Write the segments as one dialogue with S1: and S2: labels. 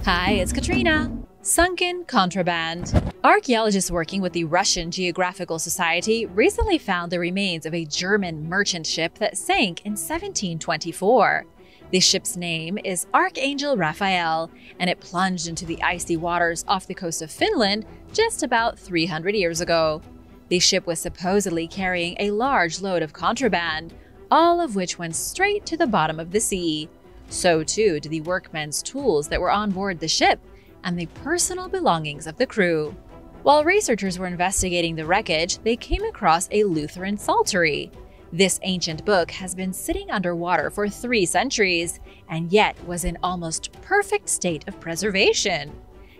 S1: Hi, it's Katrina. Sunken contraband. Archaeologists working with the Russian Geographical Society recently found the remains of a German merchant ship that sank in 1724. The ship's name is Archangel Raphael, and it plunged into the icy waters off the coast of Finland just about 300 years ago. The ship was supposedly carrying a large load of contraband, all of which went straight to the bottom of the sea. So too did the workmen's tools that were on board the ship and the personal belongings of the crew. While researchers were investigating the wreckage, they came across a Lutheran psaltery. This ancient book has been sitting underwater for 3 centuries and yet was in almost perfect state of preservation.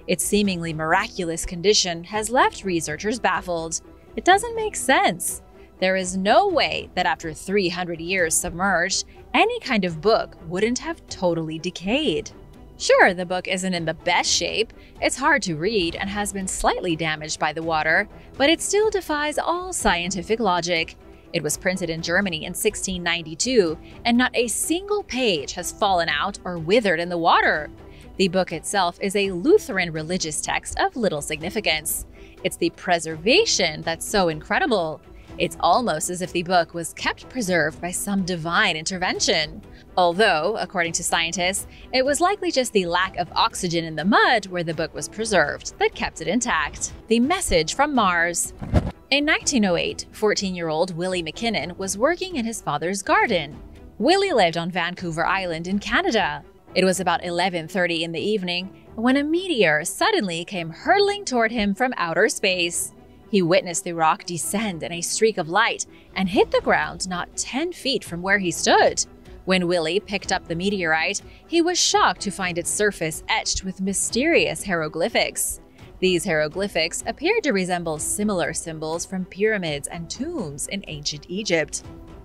S1: Its seemingly miraculous condition has left researchers baffled. It doesn't make sense. There is no way that after 300 years submerged, any kind of book wouldn't have totally decayed. Sure, the book isn't in the best shape, it's hard to read and has been slightly damaged by the water, but it still defies all scientific logic. It was printed in Germany in 1692, and not a single page has fallen out or withered in the water. The book itself is a Lutheran religious text of little significance. It's the preservation that's so incredible. It's almost as if the book was kept preserved by some divine intervention. Although, according to scientists, it was likely just the lack of oxygen in the mud where the book was preserved that kept it intact. The message from Mars. In 1908, 14-year-old Willie McKinnon was working in his father's garden. Willie lived on Vancouver Island in Canada. It was about 11:30 in the evening when a meteor suddenly came hurtling toward him from outer space. He witnessed the rock descend in a streak of light and hit the ground not 10 feet from where he stood. When Willie picked up the meteorite, he was shocked to find its surface etched with mysterious hieroglyphics. These hieroglyphics appeared to resemble similar symbols from pyramids and tombs in ancient Egypt.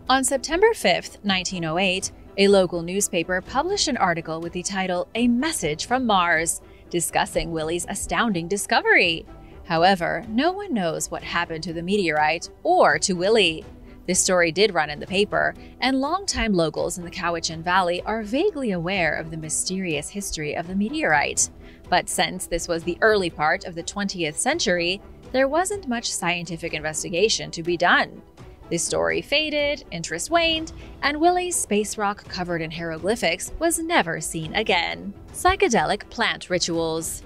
S1: On September 5, 1908, a local newspaper published an article with the title "A Message from Mars," discussing Willie's astounding discovery. However, no one knows what happened to the meteorite or to Willie. This story did run in the paper, and longtime locals in the Cowichan Valley are vaguely aware of the mysterious history of the meteorite. But since this was the early part of the 20th century, there wasn't much scientific investigation to be done. The story faded, interest waned, and Willie's space rock covered in hieroglyphics was never seen again. Psychedelic plant rituals.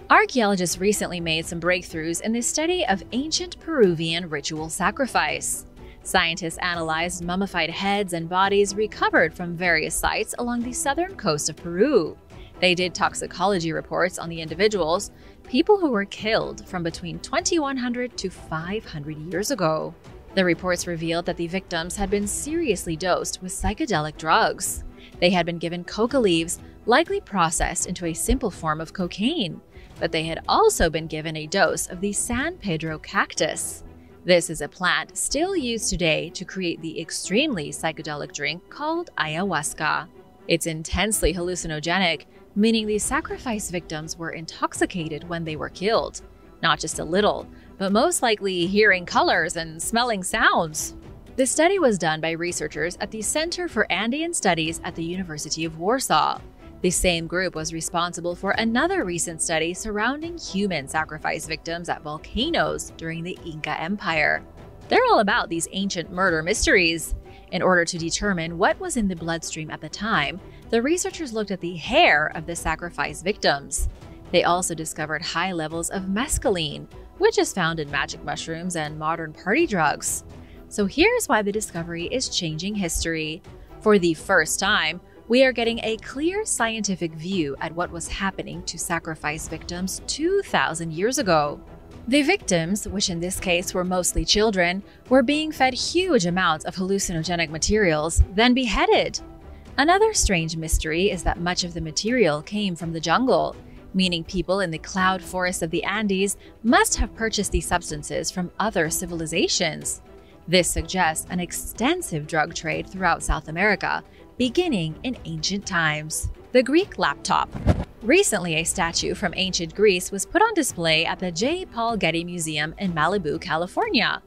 S1: Archaeologists recently made some breakthroughs in the study of ancient Peruvian ritual sacrifice. Scientists analyzed mummified heads and bodies recovered from various sites along the southern coast of Peru. They did toxicology reports on the individuals, people who were killed from between 2100 to 500 years ago. The reports revealed that the victims had been seriously dosed with psychedelic drugs. They had been given coca leaves, likely processed into a simple form of cocaine, but they had also been given a dose of the San Pedro cactus. This is a plant still used today to create the extremely psychedelic drink called ayahuasca. It's intensely hallucinogenic, meaning the sacrifice victims were intoxicated when they were killed. Not just a little, but most likely hearing colors and smelling sounds. The study was done by researchers at the Center for Andean Studies at the University of Warsaw. The same group was responsible for another recent study surrounding human sacrifice victims at volcanoes during the Inca Empire. They're all about these ancient murder mysteries. In order to determine what was in the bloodstream at the time, the researchers looked at the hair of the sacrifice victims. They also discovered high levels of mescaline, which is found in magic mushrooms and modern party drugs. So here's why the discovery is changing history. For the first time, we are getting a clear scientific view at what was happening to sacrifice victims 2,000 years ago. The victims, which in this case were mostly children, were being fed huge amounts of hallucinogenic materials, then beheaded. Another strange mystery is that much of the material came from the jungle, meaning people in the cloud forests of the Andes must have purchased these substances from other civilizations. This suggests an extensive drug trade throughout South America, beginning in ancient times. The Greek laptop. Recently, a statue from ancient Greece was put on display at the J. Paul Getty Museum in Malibu, California.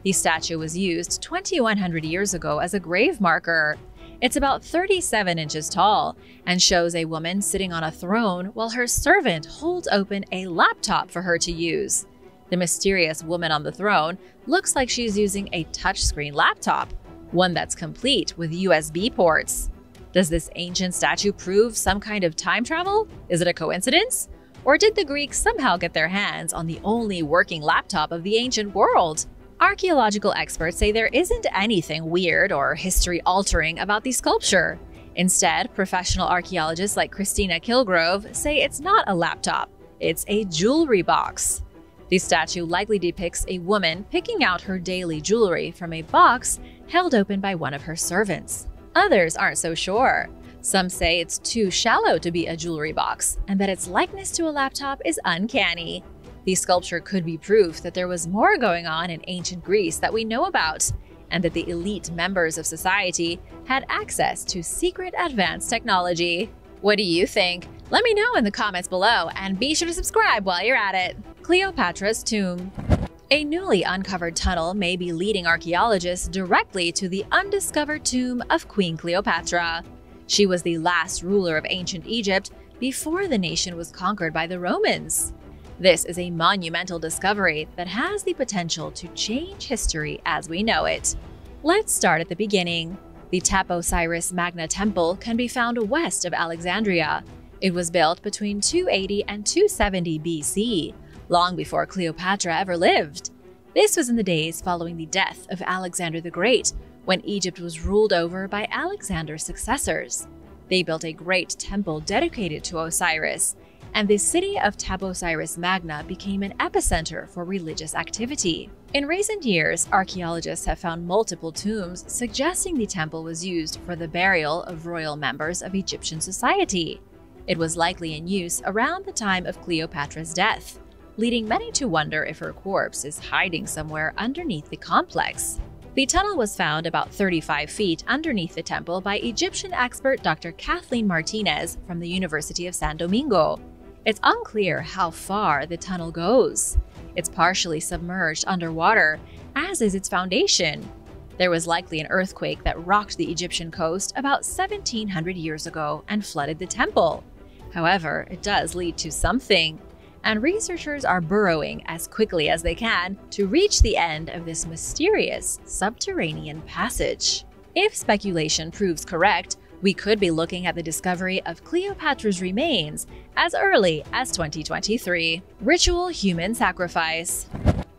S1: The statue was used 2,100 years ago as a grave marker. It's about 37 inches tall and shows a woman sitting on a throne while her servant holds open a laptop for her to use. The mysterious woman on the throne looks like she's using a touchscreen laptop, one that's complete with USB ports. Does this ancient statue prove some kind of time travel? Is it a coincidence? Or did the Greeks somehow get their hands on the only working laptop of the ancient world? Archaeological experts say there isn't anything weird or history-altering about the sculpture. Instead, professional archaeologists like Christina Kilgrove say it's not a laptop, it's a jewelry box. The statue likely depicts a woman picking out her daily jewelry from a box held open by one of her servants. Others aren't so sure. Some say it's too shallow to be a jewelry box, and that its likeness to a laptop is uncanny. The sculpture could be proof that there was more going on in ancient Greece that we know about, and that the elite members of society had access to secret advanced technology. What do you think? Let me know in the comments below, and be sure to subscribe while you're at it. Cleopatra's tomb. A newly uncovered tunnel may be leading archaeologists directly to the undiscovered tomb of Queen Cleopatra. She was the last ruler of ancient Egypt before the nation was conquered by the Romans. This is a monumental discovery that has the potential to change history as we know it. Let's start at the beginning. The Osiris Magna Temple can be found west of Alexandria. It was built between 280 and 270 BC, long before Cleopatra ever lived. This was in the days following the death of Alexander the Great, when Egypt was ruled over by Alexander's successors. They built a great temple dedicated to Osiris, and the city of Osiris Magna became an epicenter for religious activity. In recent years, archaeologists have found multiple tombs suggesting the temple was used for the burial of royal members of Egyptian society. It was likely in use around the time of Cleopatra's death, leading many to wonder if her corpse is hiding somewhere underneath the complex. The tunnel was found about 35 feet underneath the temple by Egyptian expert Dr. Kathleen Martinez from the University of San Domingo. It's unclear how far the tunnel goes. It's partially submerged underwater, as is its foundation. There was likely an earthquake that rocked the Egyptian coast about 1700 years ago and flooded the temple. However, it does lead to something, and researchers are burrowing as quickly as they can to reach the end of this mysterious subterranean passage. If speculation proves correct, we could be looking at the discovery of Cleopatra's remains as early as 2023. Ritual human sacrifice.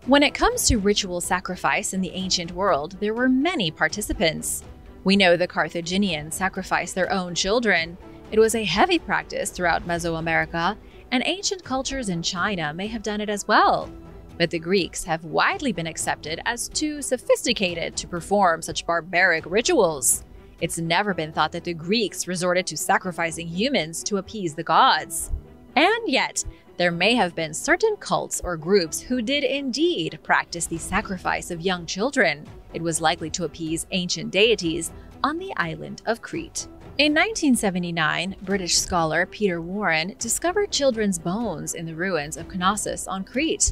S1: When it comes to ritual sacrifice in the ancient world, there were many participants. We know the Carthaginians sacrificed their own children. It was a heavy practice throughout Mesoamerica, and ancient cultures in China may have done it as well. But the Greeks have widely been accepted as too sophisticated to perform such barbaric rituals. It's never been thought that the Greeks resorted to sacrificing humans to appease the gods. And yet, there may have been certain cults or groups who did indeed practice the sacrifice of young children. It was likely to appease ancient deities on the island of Crete. In 1979, British scholar Peter Warren discovered children's bones in the ruins of Knossos on Crete.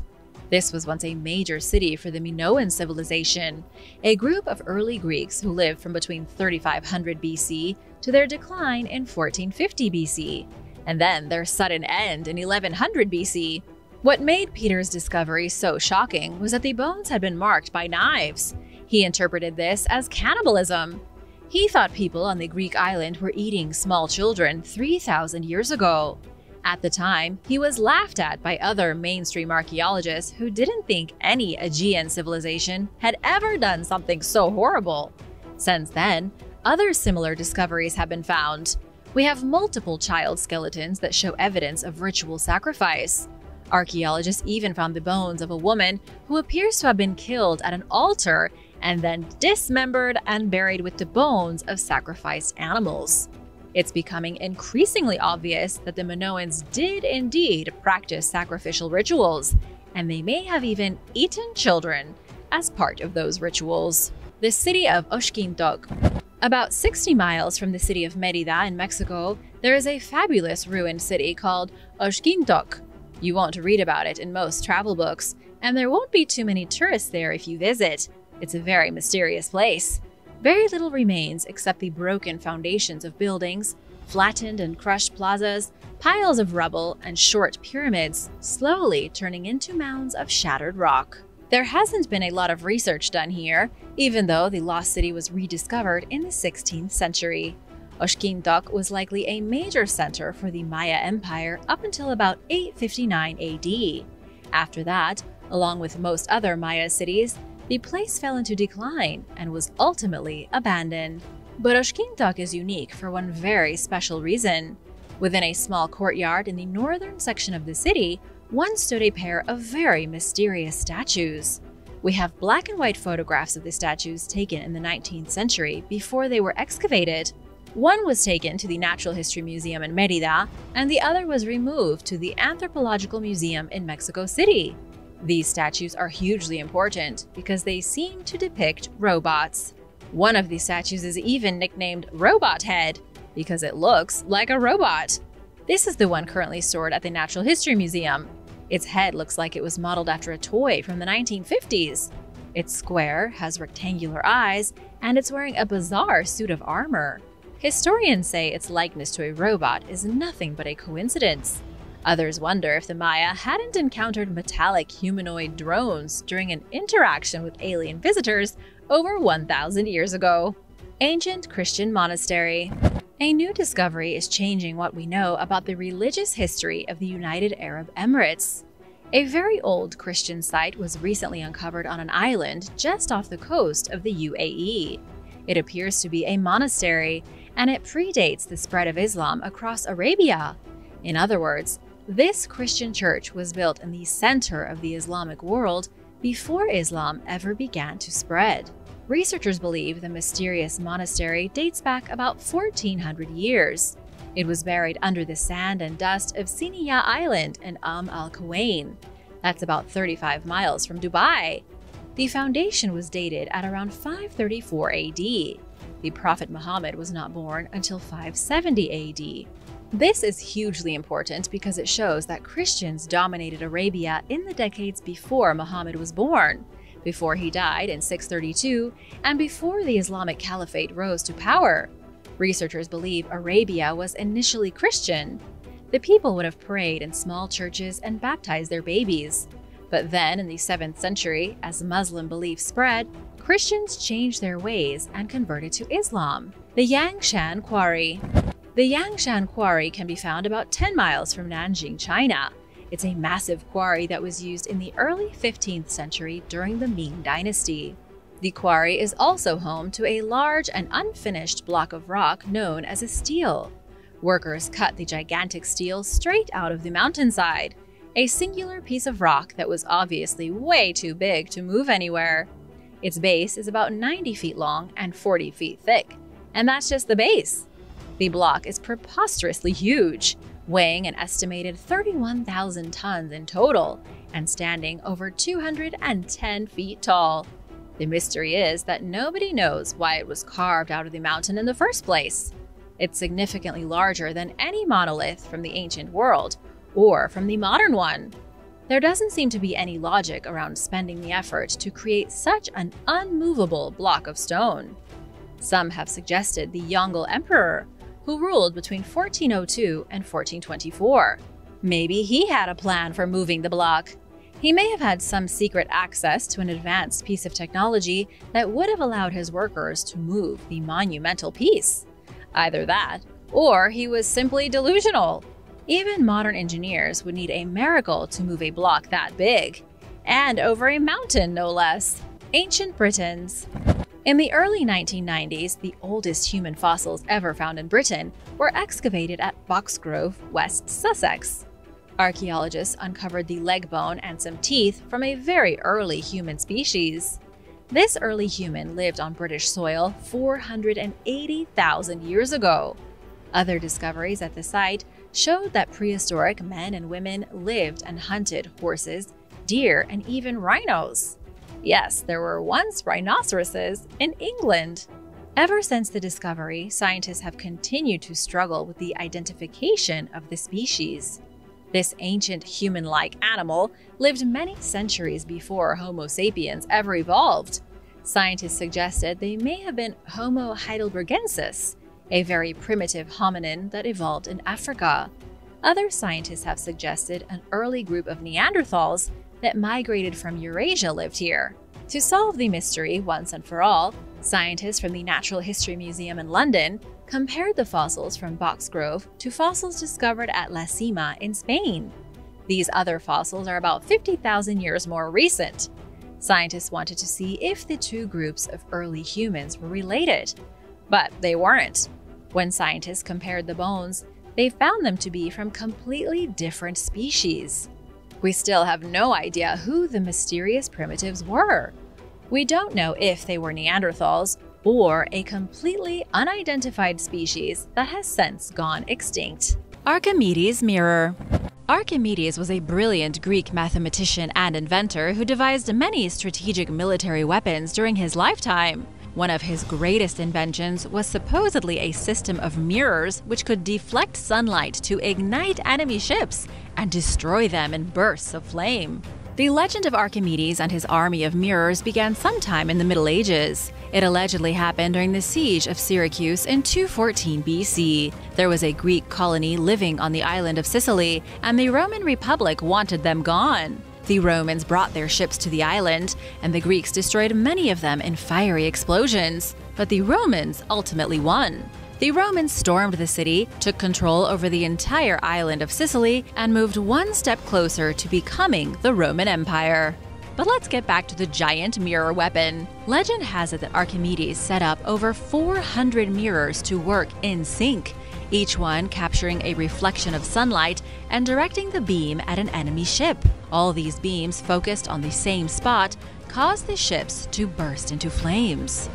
S1: This was once a major city for the Minoan civilization, a group of early Greeks who lived from between 3500 BC to their decline in 1450 BC, and then their sudden end in 1100 BC. What made Peter's discovery so shocking was that the bones had been marked by knives. He interpreted this as cannibalism. He thought people on the Greek island were eating small children 3,000 years ago. At the time, he was laughed at by other mainstream archaeologists who didn't think any Aegean civilization had ever done something so horrible. Since then, other similar discoveries have been found. We have multiple child skeletons that show evidence of ritual sacrifice. Archaeologists even found the bones of a woman who appears to have been killed at an altar and then dismembered and buried with the bones of sacrificed animals. It's becoming increasingly obvious that the Minoans did indeed practice sacrificial rituals, and they may have even eaten children as part of those rituals. The city of Oskin. About 60 miles from the city of Mérida in Mexico, there is a fabulous ruined city called Oskin. You won't read about it in most travel books, and there won't be too many tourists there if you visit. It's a very mysterious place. Very little remains except the broken foundations of buildings, flattened and crushed plazas, piles of rubble, and short pyramids, slowly turning into mounds of shattered rock. There hasn't been a lot of research done here, even though the lost city was rediscovered in the 16th century. Oshkintok was likely a major center for the Maya Empire up until about 859 AD. After that, along with most other Maya cities, the place fell into decline and was ultimately abandoned. But Oshkintok is unique for one very special reason. Within a small courtyard in the northern section of the city, once stood a pair of very mysterious statues. We have black and white photographs of the statues taken in the 19th century before they were excavated. One was taken to the Natural History Museum in Mérida, and the other was removed to the Anthropological Museum in Mexico City. These statues are hugely important because they seem to depict robots. One of these statues is even nicknamed Robot Head because it looks like a robot. This is the one currently stored at the Natural History Museum. Its head looks like it was modeled after a toy from the 1950s. It's square, has rectangular eyes, and it's wearing a bizarre suit of armor. Historians say its likeness to a robot is nothing but a coincidence. Others wonder if the Maya hadn't encountered metallic humanoid drones during an interaction with alien visitors over 1,000 years ago. Ancient Christian Monastery. A new discovery is changing what we know about the religious history of the United Arab Emirates. A very old Christian site was recently uncovered on an island just off the coast of the UAE. It appears to be a monastery, and it predates the spread of Islam across Arabia. In other words, this Christian church was built in the center of the Islamic world before Islam ever began to spread. Researchers believe the mysterious monastery dates back about 1,400 years. It was buried under the sand and dust of Siniya Island in al-Quwain. That's about 35 miles from Dubai. The foundation was dated at around 534 AD. The Prophet Muhammad was not born until 570 AD. This is hugely important because it shows that Christians dominated Arabia in the decades before Muhammad was born, before he died in 632, and before the Islamic Caliphate rose to power. Researchers believe Arabia was initially Christian. The people would have prayed in small churches and baptized their babies. But then, in the 7th century, as Muslim belief spread, Christians changed their ways and converted to Islam. The Yangshan Quarry. The Yangshan Quarry can be found about 10 miles from Nanjing, China. It's a massive quarry that was used in the early 15th century during the Ming Dynasty. The quarry is also home to a large and unfinished block of rock known as a stele. Workers cut the gigantic stele straight out of the mountainside, a singular piece of rock that was obviously way too big to move anywhere. Its base is about 90 feet long and 40 feet thick, and that's just the base. The block is preposterously huge, weighing an estimated 31,000 tons in total and standing over 210 feet tall. The mystery is that nobody knows why it was carved out of the mountain in the first place. It's significantly larger than any monolith from the ancient world or from the modern one. There doesn't seem to be any logic around spending the effort to create such an unmovable block of stone. Some have suggested the Yongle Emperor, who ruled between 1402 and 1424. Maybe he had a plan for moving the block. He may have had some secret access to an advanced piece of technology that would have allowed his workers to move the monumental piece. Either that, or he was simply delusional. Even modern engineers would need a miracle to move a block that big. And over a mountain, no less. Ancient Britons. In the early 1990s, the oldest human fossils ever found in Britain were excavated at Boxgrove, West Sussex. Archaeologists uncovered the leg bone and some teeth from a very early human species. This early human lived on British soil 480,000 years ago. Other discoveries at the site showed that prehistoric men and women lived and hunted horses, deer, and even rhinos. Yes, there were once rhinoceroses in England. Ever since the discovery, scientists have continued to struggle with the identification of the species. This ancient human-like animal lived many centuries before Homo sapiens ever evolved. Scientists suggested they may have been Homo heidelbergensis, a very primitive hominin that evolved in Africa. Other scientists have suggested an early group of Neanderthals that migrated from Eurasia lived here. To solve the mystery once and for all, scientists from the Natural History Museum in London compared the fossils from Boxgrove to fossils discovered at La Cima in Spain. These other fossils are about 50,000 years more recent. Scientists wanted to see if the two groups of early humans were related, but they weren't. When scientists compared the bones, they found them to be from completely different species. We still have no idea who the mysterious primitives were. We don't know if they were Neanderthals or a completely unidentified species that has since gone extinct. Archimedes Mirror. Archimedes was a brilliant Greek mathematician and inventor who devised many strategic military weapons during his lifetime. One of his greatest inventions was supposedly a system of mirrors which could deflect sunlight to ignite enemy ships and destroy them in bursts of flame. The legend of Archimedes and his army of mirrors began sometime in the Middle Ages. It allegedly happened during the siege of Syracuse in 214 BC. There was a Greek colony living on the island of Sicily, and the Roman Republic wanted them gone. The Romans brought their ships to the island, and the Greeks destroyed many of them in fiery explosions. But the Romans ultimately won. The Romans stormed the city, took control over the entire island of Sicily, and moved one step closer to becoming the Roman Empire. But let's get back to the giant mirror weapon. Legend has it that Archimedes set up over 400 mirrors to work in sync, each one capturing a reflection of sunlight and directing the beam at an enemy ship. All these beams, focused on the same spot, caused the ships to burst into flames.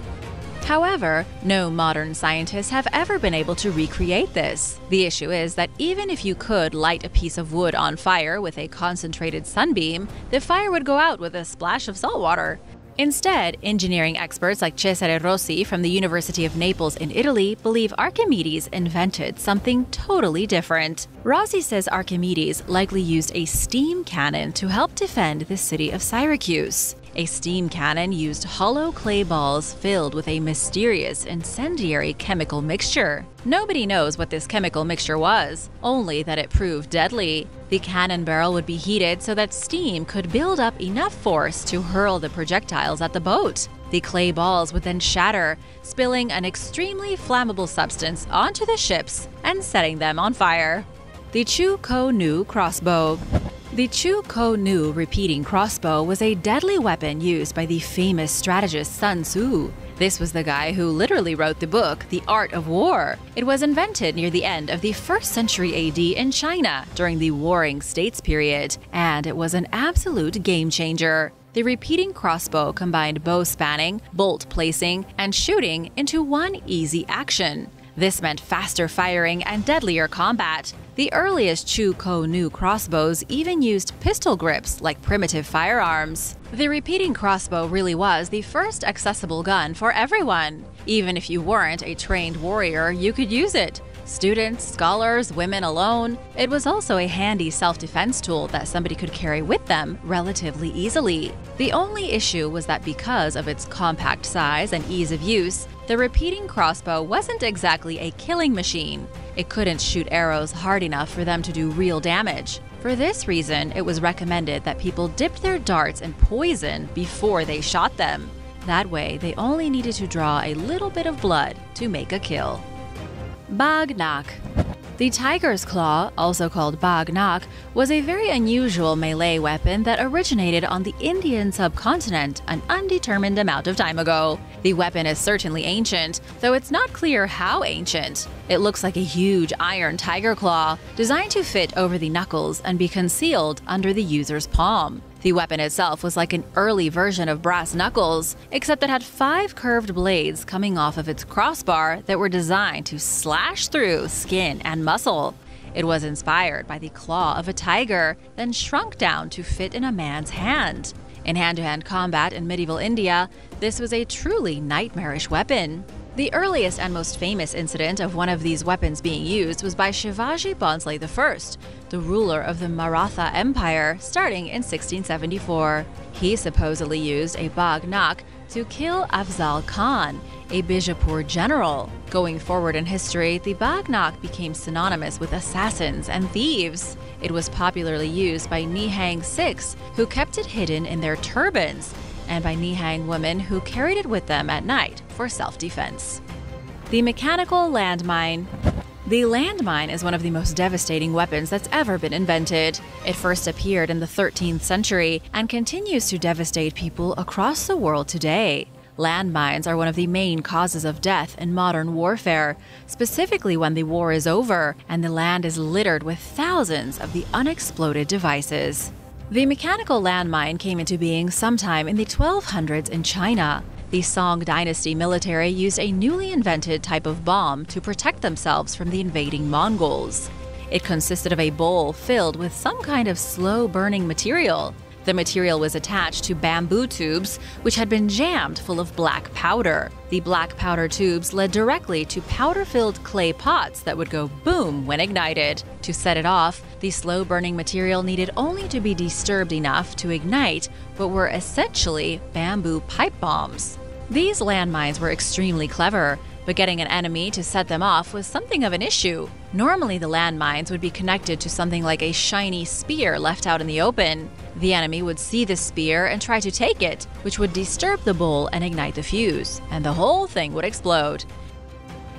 S1: However, no modern scientists have ever been able to recreate this. The issue is that even if you could light a piece of wood on fire with a concentrated sunbeam, the fire would go out with a splash of salt water. Instead, engineering experts like Cesare Rossi from the University of Naples in Italy believe Archimedes invented something totally different. Rossi says Archimedes likely used a steam cannon to help defend the city of Syracuse. A steam cannon used hollow clay balls filled with a mysterious incendiary chemical mixture. Nobody knows what this chemical mixture was, only that it proved deadly. The cannon barrel would be heated so that steam could build up enough force to hurl the projectiles at the boat. The clay balls would then shatter, spilling an extremely flammable substance onto the ships and setting them on fire. The Chonew Crossbow. The Chonew repeating crossbow was a deadly weapon used by the famous strategist Sun Tzu. This was the guy who literally wrote the book, The Art of War. It was invented near the end of the 1st century AD in China during the Warring States period, and it was an absolute game changer. The repeating crossbow combined bow spanning, bolt placing, and shooting into one easy action. This meant faster firing and deadlier combat. The earliest Chonew crossbows even used pistol grips like primitive firearms. The repeating crossbow really was the first accessible gun for everyone. Even if you weren't a trained warrior, you could use it. Students, scholars, women alone. It was also a handy self-defense tool that somebody could carry with them relatively easily. The only issue was that because of its compact size and ease of use, the repeating crossbow wasn't exactly a killing machine. It couldn't shoot arrows hard enough for them to do real damage. For this reason, it was recommended that people dipped their darts in poison before they shot them. That way, they only needed to draw a little bit of blood to make a kill. Bog Knock. The tiger's claw, also called Bog Knock, was a very unusual melee weapon that originated on the Indian subcontinent an undetermined amount of time ago. The weapon is certainly ancient, though it's not clear how ancient. It looks like a huge iron tiger claw, designed to fit over the knuckles and be concealed under the user's palm. The weapon itself was like an early version of brass knuckles, except it had 5 curved blades coming off of its crossbar that were designed to slash through skin and muscle. It was inspired by the claw of a tiger, then shrunk down to fit in a man's hand. In hand-to-hand combat in medieval India, this was a truly nightmarish weapon. The earliest and most famous incident of one of these weapons being used was by Shivaji Bhonsle I, the ruler of the Maratha Empire, starting in 1674. He supposedly used a Bog Knock to kill Afzal Khan, a Bijapur general. Going forward in history, the Bog Knock became synonymous with assassins and thieves. It was popularly used by Nihang Sikhs, who kept it hidden in their turbans, and by Nihang women who carried it with them at night for self-defense. The mechanical landmine. The landmine is one of the most devastating weapons that's ever been invented. It first appeared in the 13th century and continues to devastate people across the world today. Landmines are one of the main causes of death in modern warfare, specifically when the war is over and the land is littered with thousands of the unexploded devices. The mechanical landmine came into being sometime in the 1200s in China. The Song dynasty military used a newly invented type of bomb to protect themselves from the invading Mongols. It consisted of a bowl filled with some kind of slow-burning material. The material was attached to bamboo tubes, which had been jammed full of black powder. The black powder tubes led directly to powder-filled clay pots that would go boom when ignited. To set it off, the slow-burning material needed only to be disturbed enough to ignite what were essentially bamboo pipe bombs. These landmines were extremely clever, but getting an enemy to set them off was something of an issue. Normally, the landmines would be connected to something like a shiny spear left out in the open. The enemy would see the spear and try to take it, which would disturb the bowl and ignite the fuse, and the whole thing would explode.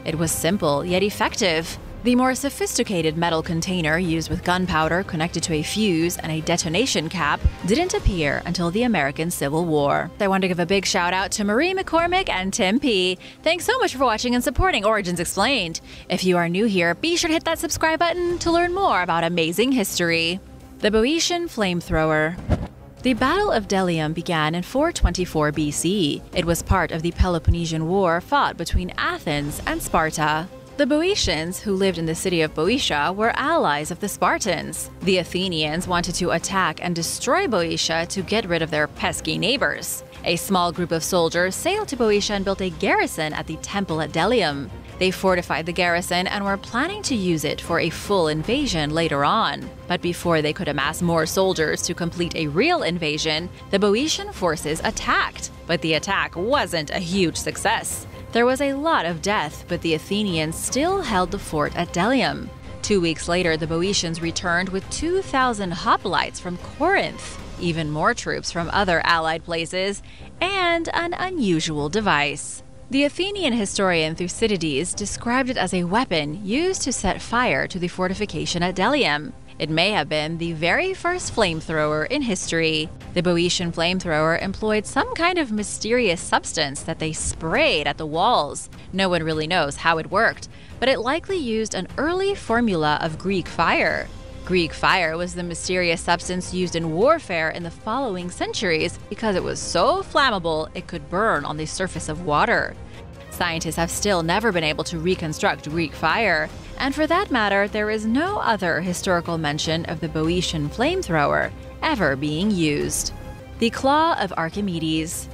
S1: It was simple, yet effective. The more sophisticated metal container used with gunpowder connected to a fuse and a detonation cap didn't appear until the American Civil War. I want to give a big shout out to Marie McCormick and Tim P. Thanks so much for watching and supporting Origins Explained. If you are new here, be sure to hit that subscribe button to learn more about amazing history. The Boian Flamethrower. The Battle of Delium began in 424 BC. It was part of the Peloponnesian War fought between Athens and Sparta. The Boeotians, who lived in the city of Boeotia, were allies of the Spartans. The Athenians wanted to attack and destroy Boeotia to get rid of their pesky neighbors. A small group of soldiers sailed to Boeotia and built a garrison at the temple at Delium. They fortified the garrison and were planning to use it for a full invasion later on. But before they could amass more soldiers to complete a real invasion, the Boeotian forces attacked. But the attack wasn't a huge success. There was a lot of death, but the Athenians still held the fort at Delium. 2 weeks later, the Boeotians returned with 2,000 hoplites from Corinth, even more troops from other allied places, and an unusual device. The Athenian historian Thucydides described it as a weapon used to set fire to the fortification at Delium. It may have been the very first flamethrower in history. The Boeotian flamethrower employed some kind of mysterious substance that they sprayed at the walls. No one really knows how it worked, but it likely used an early formula of Greek fire. Greek fire was the mysterious substance used in warfare in the following centuries because it was so flammable it could burn on the surface of water. Scientists have still never been able to reconstruct Greek fire, and for that matter, there is no other historical mention of the Boeotian flamethrower ever being used. The Claw of Archimedes.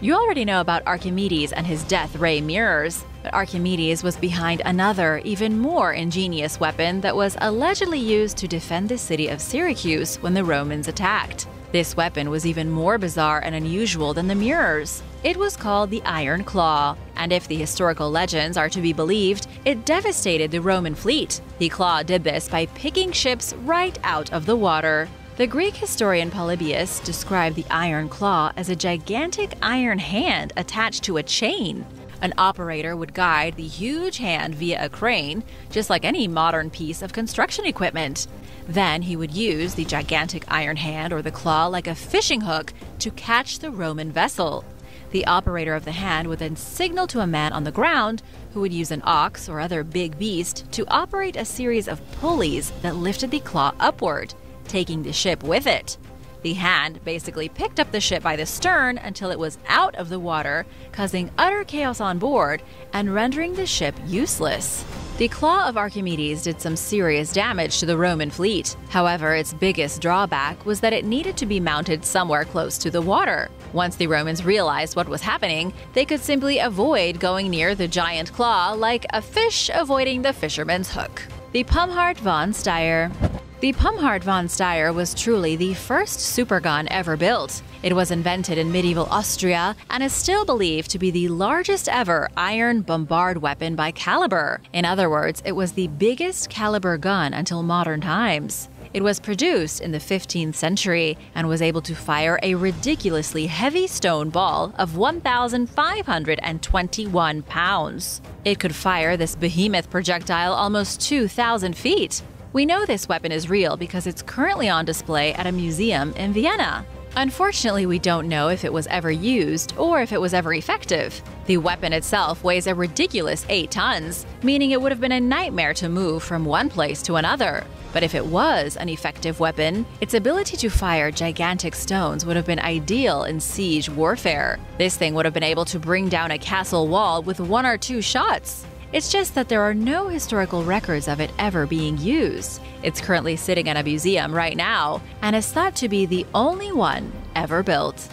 S1: You already know about Archimedes and his death ray mirrors, but Archimedes was behind another, even more ingenious weapon that was allegedly used to defend the city of Syracuse when the Romans attacked. This weapon was even more bizarre and unusual than the mirrors. It was called the Iron Claw, and if the historical legends are to be believed, it devastated the Roman fleet. The claw did this by picking ships right out of the water. The Greek historian Polybius described the Iron Claw as a gigantic iron hand attached to a chain. An operator would guide the huge hand via a crane, just like any modern piece of construction equipment. Then he would use the gigantic iron hand or the claw like a fishing hook to catch the Roman vessel. The operator of the hand would then signal to a man on the ground, who would use an ox or other big beast to operate a series of pulleys that lifted the claw upward, taking the ship with it. The hand basically picked up the ship by the stern until it was out of the water, causing utter chaos on board and rendering the ship useless. The claw of Archimedes did some serious damage to the Roman fleet. However, its biggest drawback was that it needed to be mounted somewhere close to the water. Once the Romans realized what was happening, they could simply avoid going near the giant claw like a fish avoiding the fisherman's hook. The Pum Heart Von Styer. The Pum Heart Von Styer was truly the first supergun ever built. It was invented in medieval Austria and is still believed to be the largest ever iron bombard weapon by caliber. In other words, it was the biggest caliber gun until modern times. It was produced in the 15th century and was able to fire a ridiculously heavy stone ball of 1,521 pounds. It could fire this behemoth projectile almost 2,000 feet. We know this weapon is real because it's currently on display at a museum in Vienna. Unfortunately, we don't know if it was ever used or if it was ever effective. The weapon itself weighs a ridiculous 8 tons, meaning it would have been a nightmare to move from one place to another. But if it was an effective weapon, its ability to fire gigantic stones would have been ideal in siege warfare. This thing would have been able to bring down a castle wall with 1 or 2 shots. It's just that there are no historical records of it ever being used. It's currently sitting in a museum right now and is thought to be the only one ever built.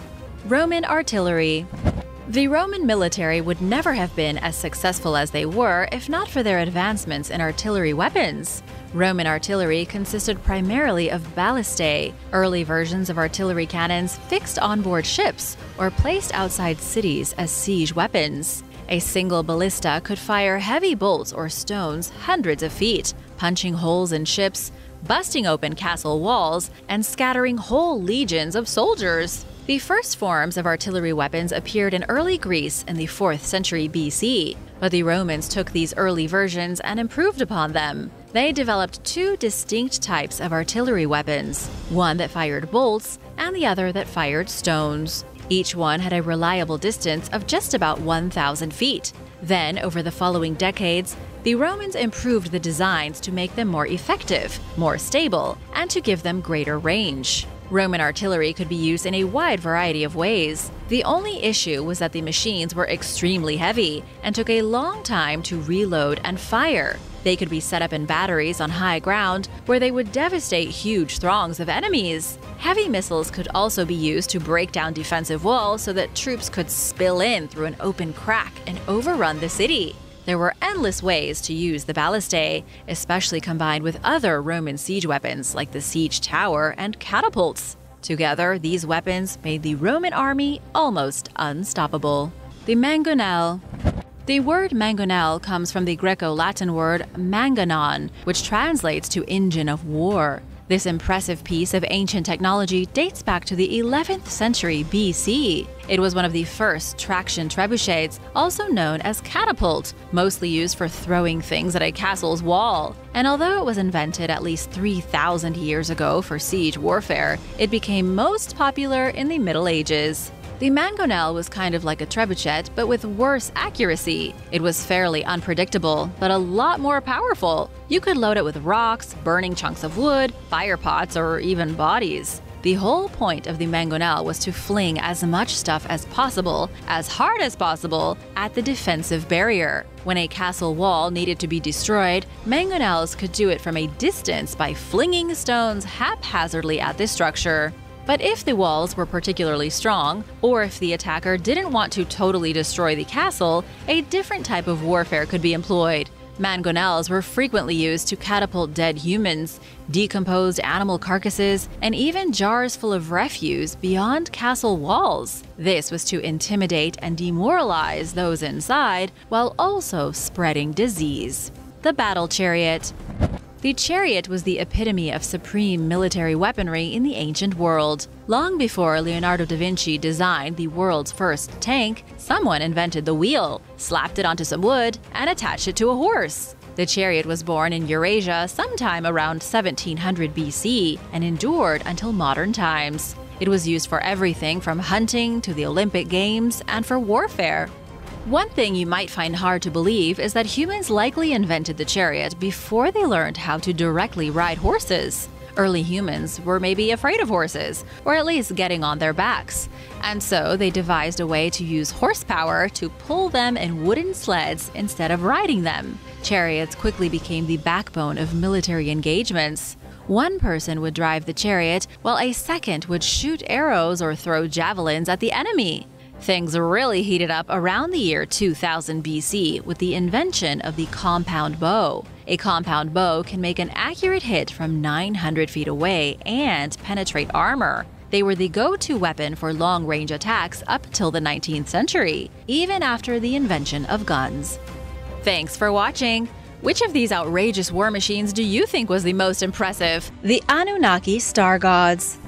S1: Roman artillery. The Roman military would never have been as successful as they were if not for their advancements in artillery weapons. Roman artillery consisted primarily of ballistae, early versions of artillery cannons fixed onboard ships or placed outside cities as siege weapons. A single ballista could fire heavy bolts or stones hundreds of feet, punching holes in ships, busting open castle walls, and scattering whole legions of soldiers. The first forms of artillery weapons appeared in early Greece in the 4th century BC, but the Romans took these early versions and improved upon them. They developed 2 distinct types of artillery weapons, one that fired bolts and the other that fired stones. Each one had a reliable distance of just about 1,000 feet. Then, over the following decades, the Romans improved the designs to make them more effective, more stable, and to give them greater range. Roman artillery could be used in a wide variety of ways. The only issue was that the machines were extremely heavy and took a long time to reload and fire. They could be set up in batteries on high ground where they would devastate huge throngs of enemies. Heavy missiles could also be used to break down defensive walls so that troops could spill in through an open crack and overrun the city. There were endless ways to use the ballistae, especially combined with other Roman siege weapons like the siege tower and catapults. Together, these weapons made the Roman army almost unstoppable. The Mangonel. The word Mangonel comes from the Greco-Latin word mangonon, which translates to engine of war. This impressive piece of ancient technology dates back to the 11th century BC. It was one of the first traction trebuchets, also known as catapult, mostly used for throwing things at a castle's wall. And although it was invented at least 3,000 years ago for siege warfare, it became most popular in the Middle Ages. The Mangonel was kind of like a trebuchet, but with worse accuracy. It was fairly unpredictable, but a lot more powerful. You could load it with rocks, burning chunks of wood, fire pots, or even bodies. The whole point of the Mangonel was to fling as much stuff as possible, as hard as possible, at the defensive barrier. When a castle wall needed to be destroyed, Mangonels could do it from a distance by flinging stones haphazardly at the structure. But if the walls were particularly strong, or if the attacker didn't want to totally destroy the castle, a different type of warfare could be employed. Mangonels were frequently used to catapult dead humans, decomposed animal carcasses, and even jars full of refuse beyond castle walls. This was to intimidate and demoralize those inside, while also spreading disease. The Battle Chariot. The chariot was the epitome of supreme military weaponry in the ancient world. Long before Leonardo da Vinci designed the world's first tank, someone invented the wheel, slapped it onto some wood, and attached it to a horse. The chariot was born in Eurasia sometime around 1700 BC and endured until modern times. It was used for everything from hunting to the Olympic Games and for warfare. One thing you might find hard to believe is that humans likely invented the chariot before they learned how to directly ride horses. Early humans were maybe afraid of horses, or at least getting on their backs, and so they devised a way to use horsepower to pull them in wooden sleds instead of riding them. Chariots quickly became the backbone of military engagements. One person would drive the chariot, while a second would shoot arrows or throw javelins at the enemy. Things really heated up around the year 2000 BC with the invention of the compound bow. A compound bow can make an accurate hit from 900 feet away and penetrate armor. They were the go-to weapon for long-range attacks up till the 19th century, even after the invention of guns. Thanks for watching! Which of these outrageous war machines do you think was the most impressive? The Anunnaki star gods.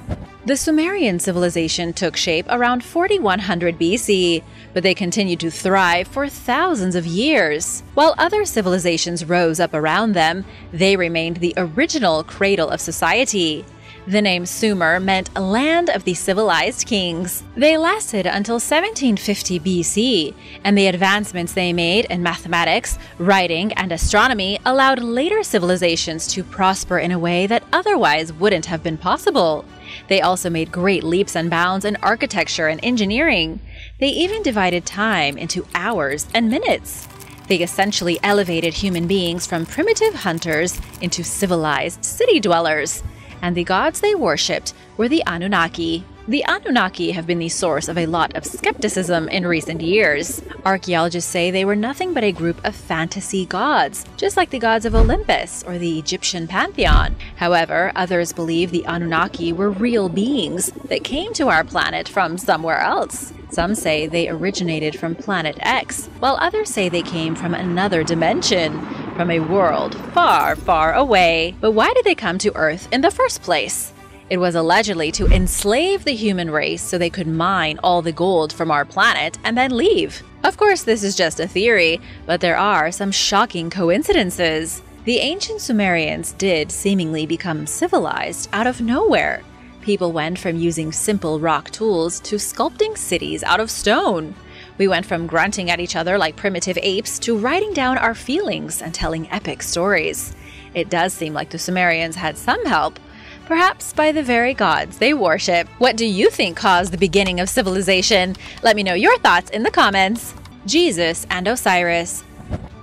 S1: The Sumerian civilization took shape around 4100 BC, but they continued to thrive for thousands of years. While other civilizations rose up around them, they remained the original cradle of society. The name Sumer meant land of the civilized kings. They lasted until 1750 BC, and the advancements they made in mathematics, writing, and astronomy allowed later civilizations to prosper in a way that otherwise wouldn't have been possible. They also made great leaps and bounds in architecture and engineering. They even divided time into hours and minutes. They essentially elevated human beings from primitive hunters into civilized city dwellers. And the gods they worshipped were the Anunnaki. The Anunnaki have been the source of a lot of skepticism in recent years. Archaeologists say they were nothing but a group of fantasy gods, just like the gods of Olympus or the Egyptian pantheon. However, others believe the Anunnaki were real beings that came to our planet from somewhere else. Some say they originated from Planet X, while others say they came from another dimension, from a world far, far away. But why did they come to Earth in the first place? It was allegedly to enslave the human race so they could mine all the gold from our planet and then leave. Of course, this is just a theory, but there are some shocking coincidences. The ancient Sumerians did seemingly become civilized out of nowhere. People went from using simple rock tools to sculpting cities out of stone. We went from grunting at each other like primitive apes to writing down our feelings and telling epic stories. It does seem like the Sumerians had some help, perhaps by the very gods they worship. What do you think caused the beginning of civilization? Let me know your thoughts in the comments. Jesus and Osiris.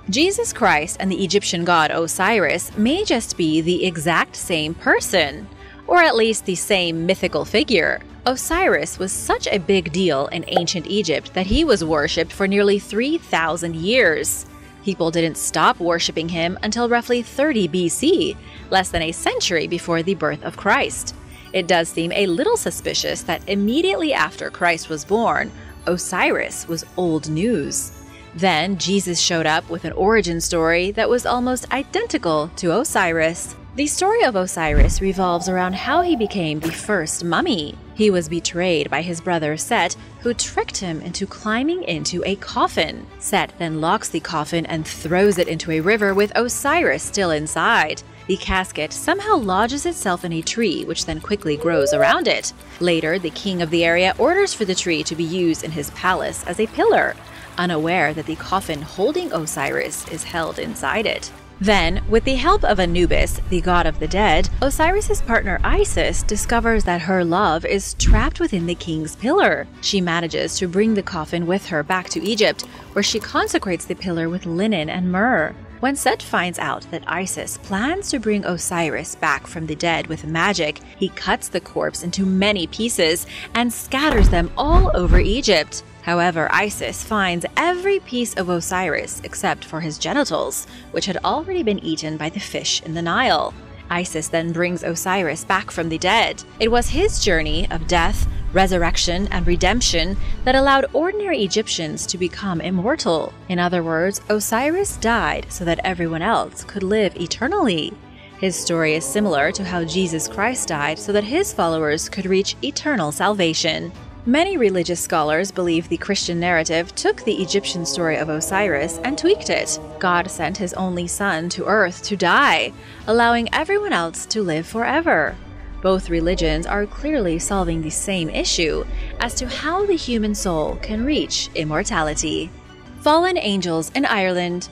S1: Jesus Christ and the Egyptian god Osiris may just be the exact same person, or at least the same mythical figure. Osiris was such a big deal in ancient Egypt that he was worshipped for nearly 3,000 years. People didn't stop worshipping him until roughly 30 BC, less than a century before the birth of Christ. It does seem a little suspicious that immediately after Christ was born, Osiris was old news. Then Jesus showed up with an origin story that was almost identical to Osiris. The story of Osiris revolves around how he became the first mummy. He was betrayed by his brother Set, who tricked him into climbing into a coffin. Set then locks the coffin and throws it into a river with Osiris still inside. The casket somehow lodges itself in a tree, which then quickly grows around it. Later, the king of the area orders for the tree to be used in his palace as a pillar, unaware that the coffin holding Osiris is held inside it. Then, with the help of Anubis, the god of the dead, Osiris's partner Isis discovers that her love is trapped within the king's pillar. She manages to bring the coffin with her back to Egypt, where she consecrates the pillar with linen and myrrh. When Set finds out that Isis plans to bring Osiris back from the dead with magic, he cuts the corpse into many pieces and scatters them all over Egypt. However, Isis finds every piece of Osiris except for his genitals, which had already been eaten by the fish in the Nile. Isis then brings Osiris back from the dead. It was his journey of death, resurrection, and redemption that allowed ordinary Egyptians to become immortal. In other words, Osiris died so that everyone else could live eternally. His story is similar to how Jesus Christ died so that his followers could reach eternal salvation. Many religious scholars believe the Christian narrative took the Egyptian story of Osiris and tweaked it. God sent his only son to earth to die, allowing everyone else to live forever. Both religions are clearly solving the same issue as to how the human soul can reach immortality. Fallen angels in Ireland.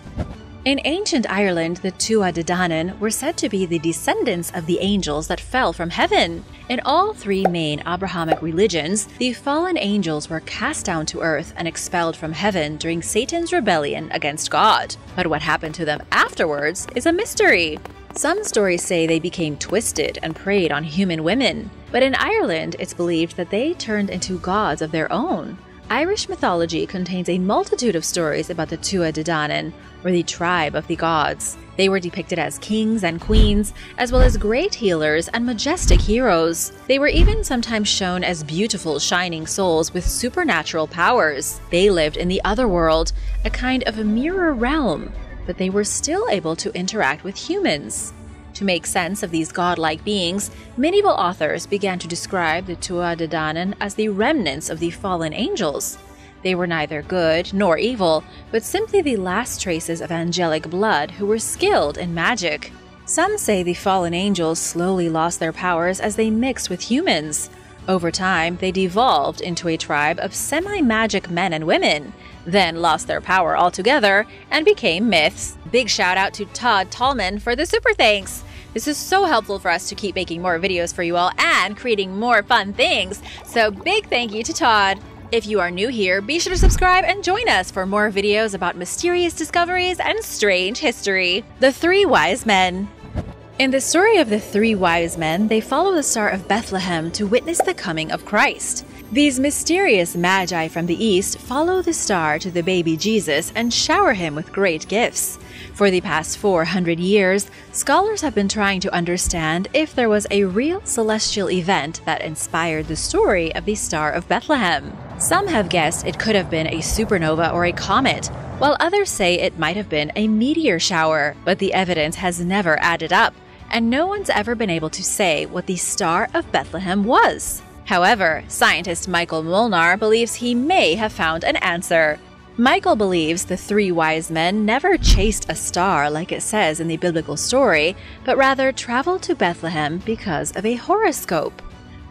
S1: In ancient Ireland, the Tuatha De Danann were said to be the descendants of the angels that fell from heaven. In all three main Abrahamic religions, the fallen angels were cast down to earth and expelled from heaven during Satan's rebellion against God. But what happened to them afterwards is a mystery. Some stories say they became twisted and preyed on human women, but in Ireland it's believed that they turned into gods of their own. Irish mythology contains a multitude of stories about the Tuatha De Danann, or the tribe of the gods. They were depicted as kings and queens, as well as great healers and majestic heroes. They were even sometimes shown as beautiful, shining souls with supernatural powers. They lived in the other world, a kind of a mirror realm, but they were still able to interact with humans. To make sense of these godlike beings, medieval authors began to describe the Tuatha De Danann as the remnants of the fallen angels. They were neither good nor evil, but simply the last traces of angelic blood who were skilled in magic. Some say the fallen angels slowly lost their powers as they mixed with humans. Over time, they devolved into a tribe of semi-magic men and women, then lost their power altogether and became myths. Big shout out to Todd Tallman for the super thanks! This is so helpful for us to keep making more videos for you all and creating more fun things, so big thank you to Todd! If you are new here, be sure to subscribe and join us for more videos about mysterious discoveries and strange history. The Three Wise Men. In the story of the Three Wise Men, they follow the Star of Bethlehem to witness the coming of Christ. These mysterious magi from the east follow the star to the baby Jesus and shower him with great gifts. For the past 400 years, scholars have been trying to understand if there was a real celestial event that inspired the story of the Star of Bethlehem. Some have guessed it could have been a supernova or a comet, while others say it might have been a meteor shower, but the evidence has never added up, and no one's ever been able to say what the Star of Bethlehem was. However, scientist Michael Molnar believes he may have found an answer. Michael believes the Three Wise Men never chased a star like it says in the biblical story, but rather traveled to Bethlehem because of a horoscope.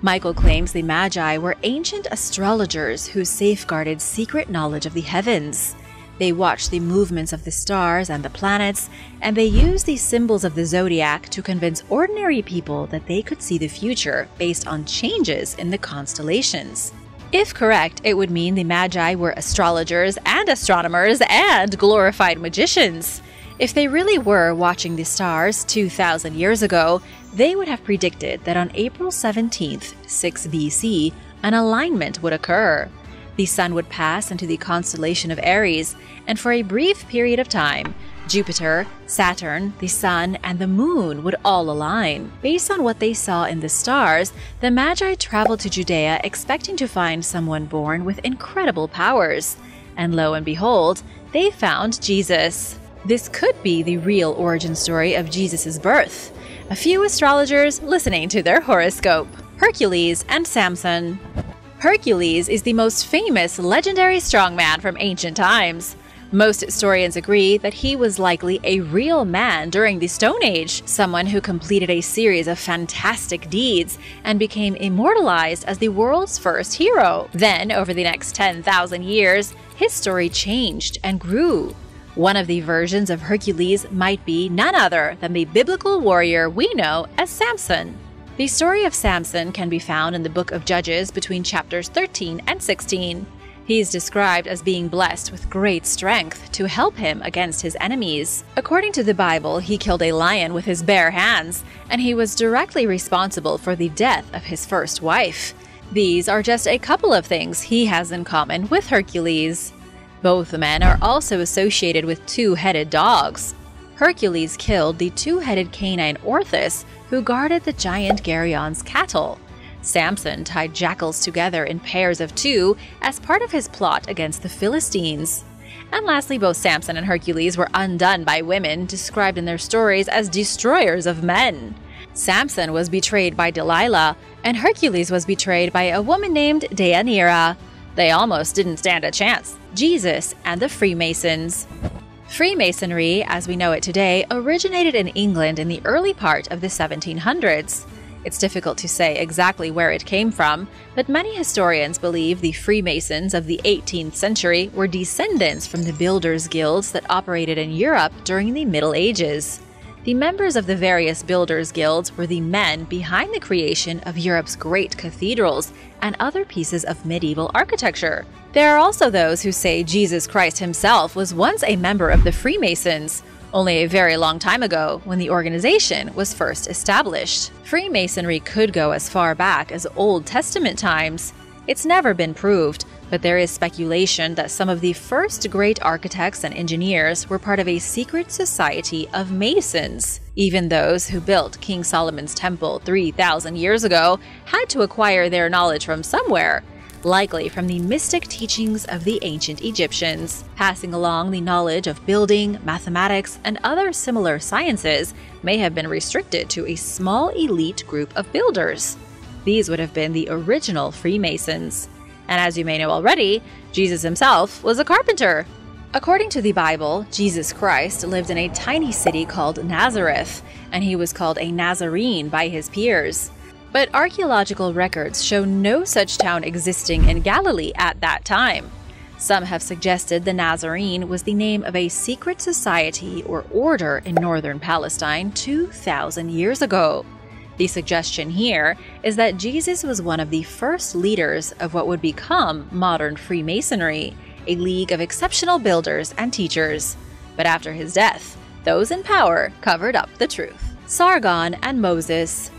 S1: Michael claims the Magi were ancient astrologers who safeguarded secret knowledge of the heavens. They watched the movements of the stars and the planets, and they used the symbols of the zodiac to convince ordinary people that they could see the future based on changes in the constellations. If correct, it would mean the Magi were astrologers and astronomers and glorified magicians. If they really were watching the stars 2,000 years ago, they would have predicted that on April 17th, 6 BC, an alignment would occur. The sun would pass into the constellation of Aries, and for a brief period of time, Jupiter, Saturn, the Sun, and the Moon would all align. Based on what they saw in the stars, the Magi traveled to Judea expecting to find someone born with incredible powers. And lo and behold, they found Jesus. This could be the real origin story of Jesus' birth. A few astrologers listening to their horoscope. Hercules and Samson. Hercules is the most famous legendary strongman from ancient times. Most historians agree that he was likely a real man during the Stone Age, someone who completed a series of fantastic deeds and became immortalized as the world's first hero. Then, over the next 10,000 years, his story changed and grew. One of the versions of Hercules might be none other than the biblical warrior we know as Samson. The story of Samson can be found in the book of Judges between chapters 13 and 16. He is described as being blessed with great strength to help him against his enemies. According to the Bible, he killed a lion with his bare hands, and he was directly responsible for the death of his first wife. These are just a couple of things he has in common with Hercules. Both men are also associated with two-headed dogs. Hercules killed the two-headed canine Orthus, who guarded the giant Geryon's cattle. Samson tied jackals together in pairs of two as part of his plot against the Philistines. And lastly, both Samson and Hercules were undone by women described in their stories as destroyers of men. Samson was betrayed by Delilah, and Hercules was betrayed by a woman named Deianira. They almost didn't stand a chance. Jesus and the Freemasons. Freemasonry, as we know it today, originated in England in the early part of the 1700s. It's difficult to say exactly where it came from, but many historians believe the Freemasons of the 18th century were descendants from the builders' guilds that operated in Europe during the Middle Ages. The members of the various builders' guilds were the men behind the creation of Europe's great cathedrals and other pieces of medieval architecture. There are also those who say Jesus Christ himself was once a member of the Freemasons, only a very long time ago when the organization was first established. Freemasonry could go as far back as Old Testament times. It's never been proved, but there is speculation that some of the first great architects and engineers were part of a secret society of Masons. Even those who built King Solomon's temple 3,000 years ago had to acquire their knowledge from somewhere, likely from the mystic teachings of the ancient Egyptians. Passing along the knowledge of building, mathematics, and other similar sciences may have been restricted to a small elite group of builders. These would have been the original Freemasons. And as you may know already, Jesus himself was a carpenter. According to the Bible, Jesus Christ lived in a tiny city called Nazareth, and he was called a Nazarene by his peers. But archaeological records show no such town existing in Galilee at that time. Some have suggested the Nazarene was the name of a secret society or order in northern Palestine 2,000 years ago. The suggestion here is that Jesus was one of the first leaders of what would become modern Freemasonry, a league of exceptional builders and teachers. But after his death, those in power covered up the truth. Sargon and Moses.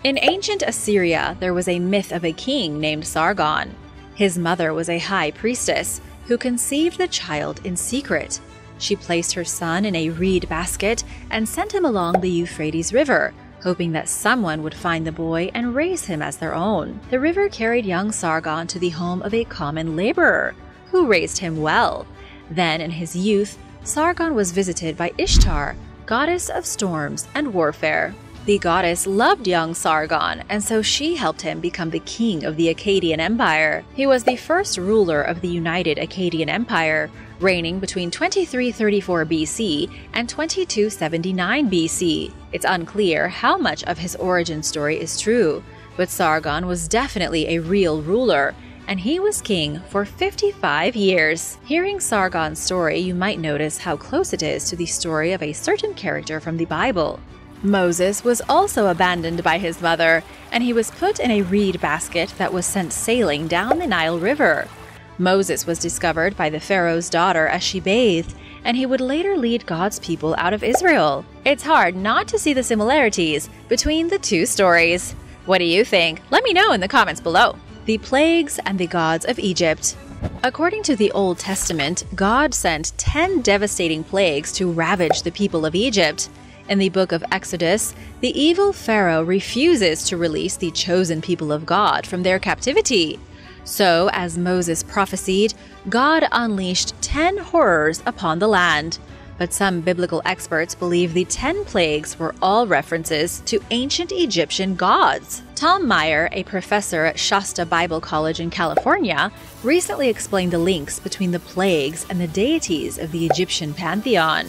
S1: In ancient Assyria, there was a myth of a king named Sargon. His mother was a high priestess who conceived the child in secret. She placed her son in a reed basket and sent him along the Euphrates River, hoping that someone would find the boy and raise him as their own. The river carried young Sargon to the home of a common laborer, who raised him well. Then, in his youth, Sargon was visited by Ishtar, goddess of storms and warfare. The goddess loved young Sargon, and so she helped him become the king of the Akkadian Empire. He was the first ruler of the United Akkadian Empire, reigning between 2334 BC and 2279 BC. It's unclear how much of his origin story is true, but Sargon was definitely a real ruler, and he was king for 55 years. Hearing Sargon's story, you might notice how close it is to the story of a certain character from the Bible. Moses was also abandoned by his mother, and he was put in a reed basket that was sent sailing down the Nile River. Moses was discovered by the Pharaoh's daughter as she bathed, and he would later lead God's people out of Israel. It's hard not to see the similarities between the two stories. What do you think? Let me know in the comments below. The plagues and the gods of Egypt. According to the Old Testament, God sent 10 devastating plagues to ravage the people of Egypt. In the book of Exodus, the evil Pharaoh refuses to release the chosen people of God from their captivity. So, as Moses prophesied, God unleashed 10 horrors upon the land. But some biblical experts believe the 10 plagues were all references to ancient Egyptian gods. Tom Meyer, a professor at Shasta Bible College in California, recently explained the links between the plagues and the deities of the Egyptian pantheon.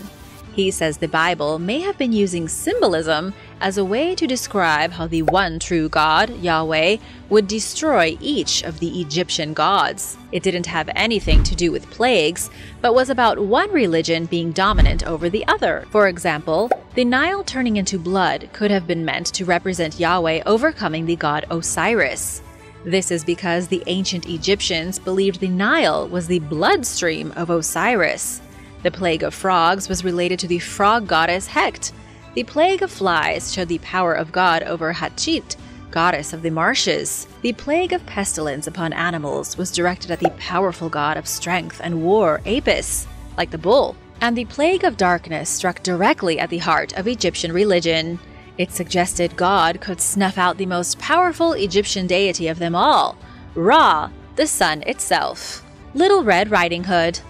S1: He says the Bible may have been using symbolism as a way to describe how the one true God, Yahweh, would destroy each of the Egyptian gods. It didn't have anything to do with plagues, but was about one religion being dominant over the other. For example, the Nile turning into blood could have been meant to represent Yahweh overcoming the god Osiris. This is because the ancient Egyptians believed the Nile was the bloodstream of Osiris. The plague of frogs was related to the frog goddess Heqet. The plague of flies showed the power of God over Hatchit, goddess of the marshes. The plague of pestilence upon animals was directed at the powerful god of strength and war, Apis, like the bull. And the plague of darkness struck directly at the heart of Egyptian religion. It suggested God could snuff out the most powerful Egyptian deity of them all, Ra, the sun itself. Little Red Riding Hood.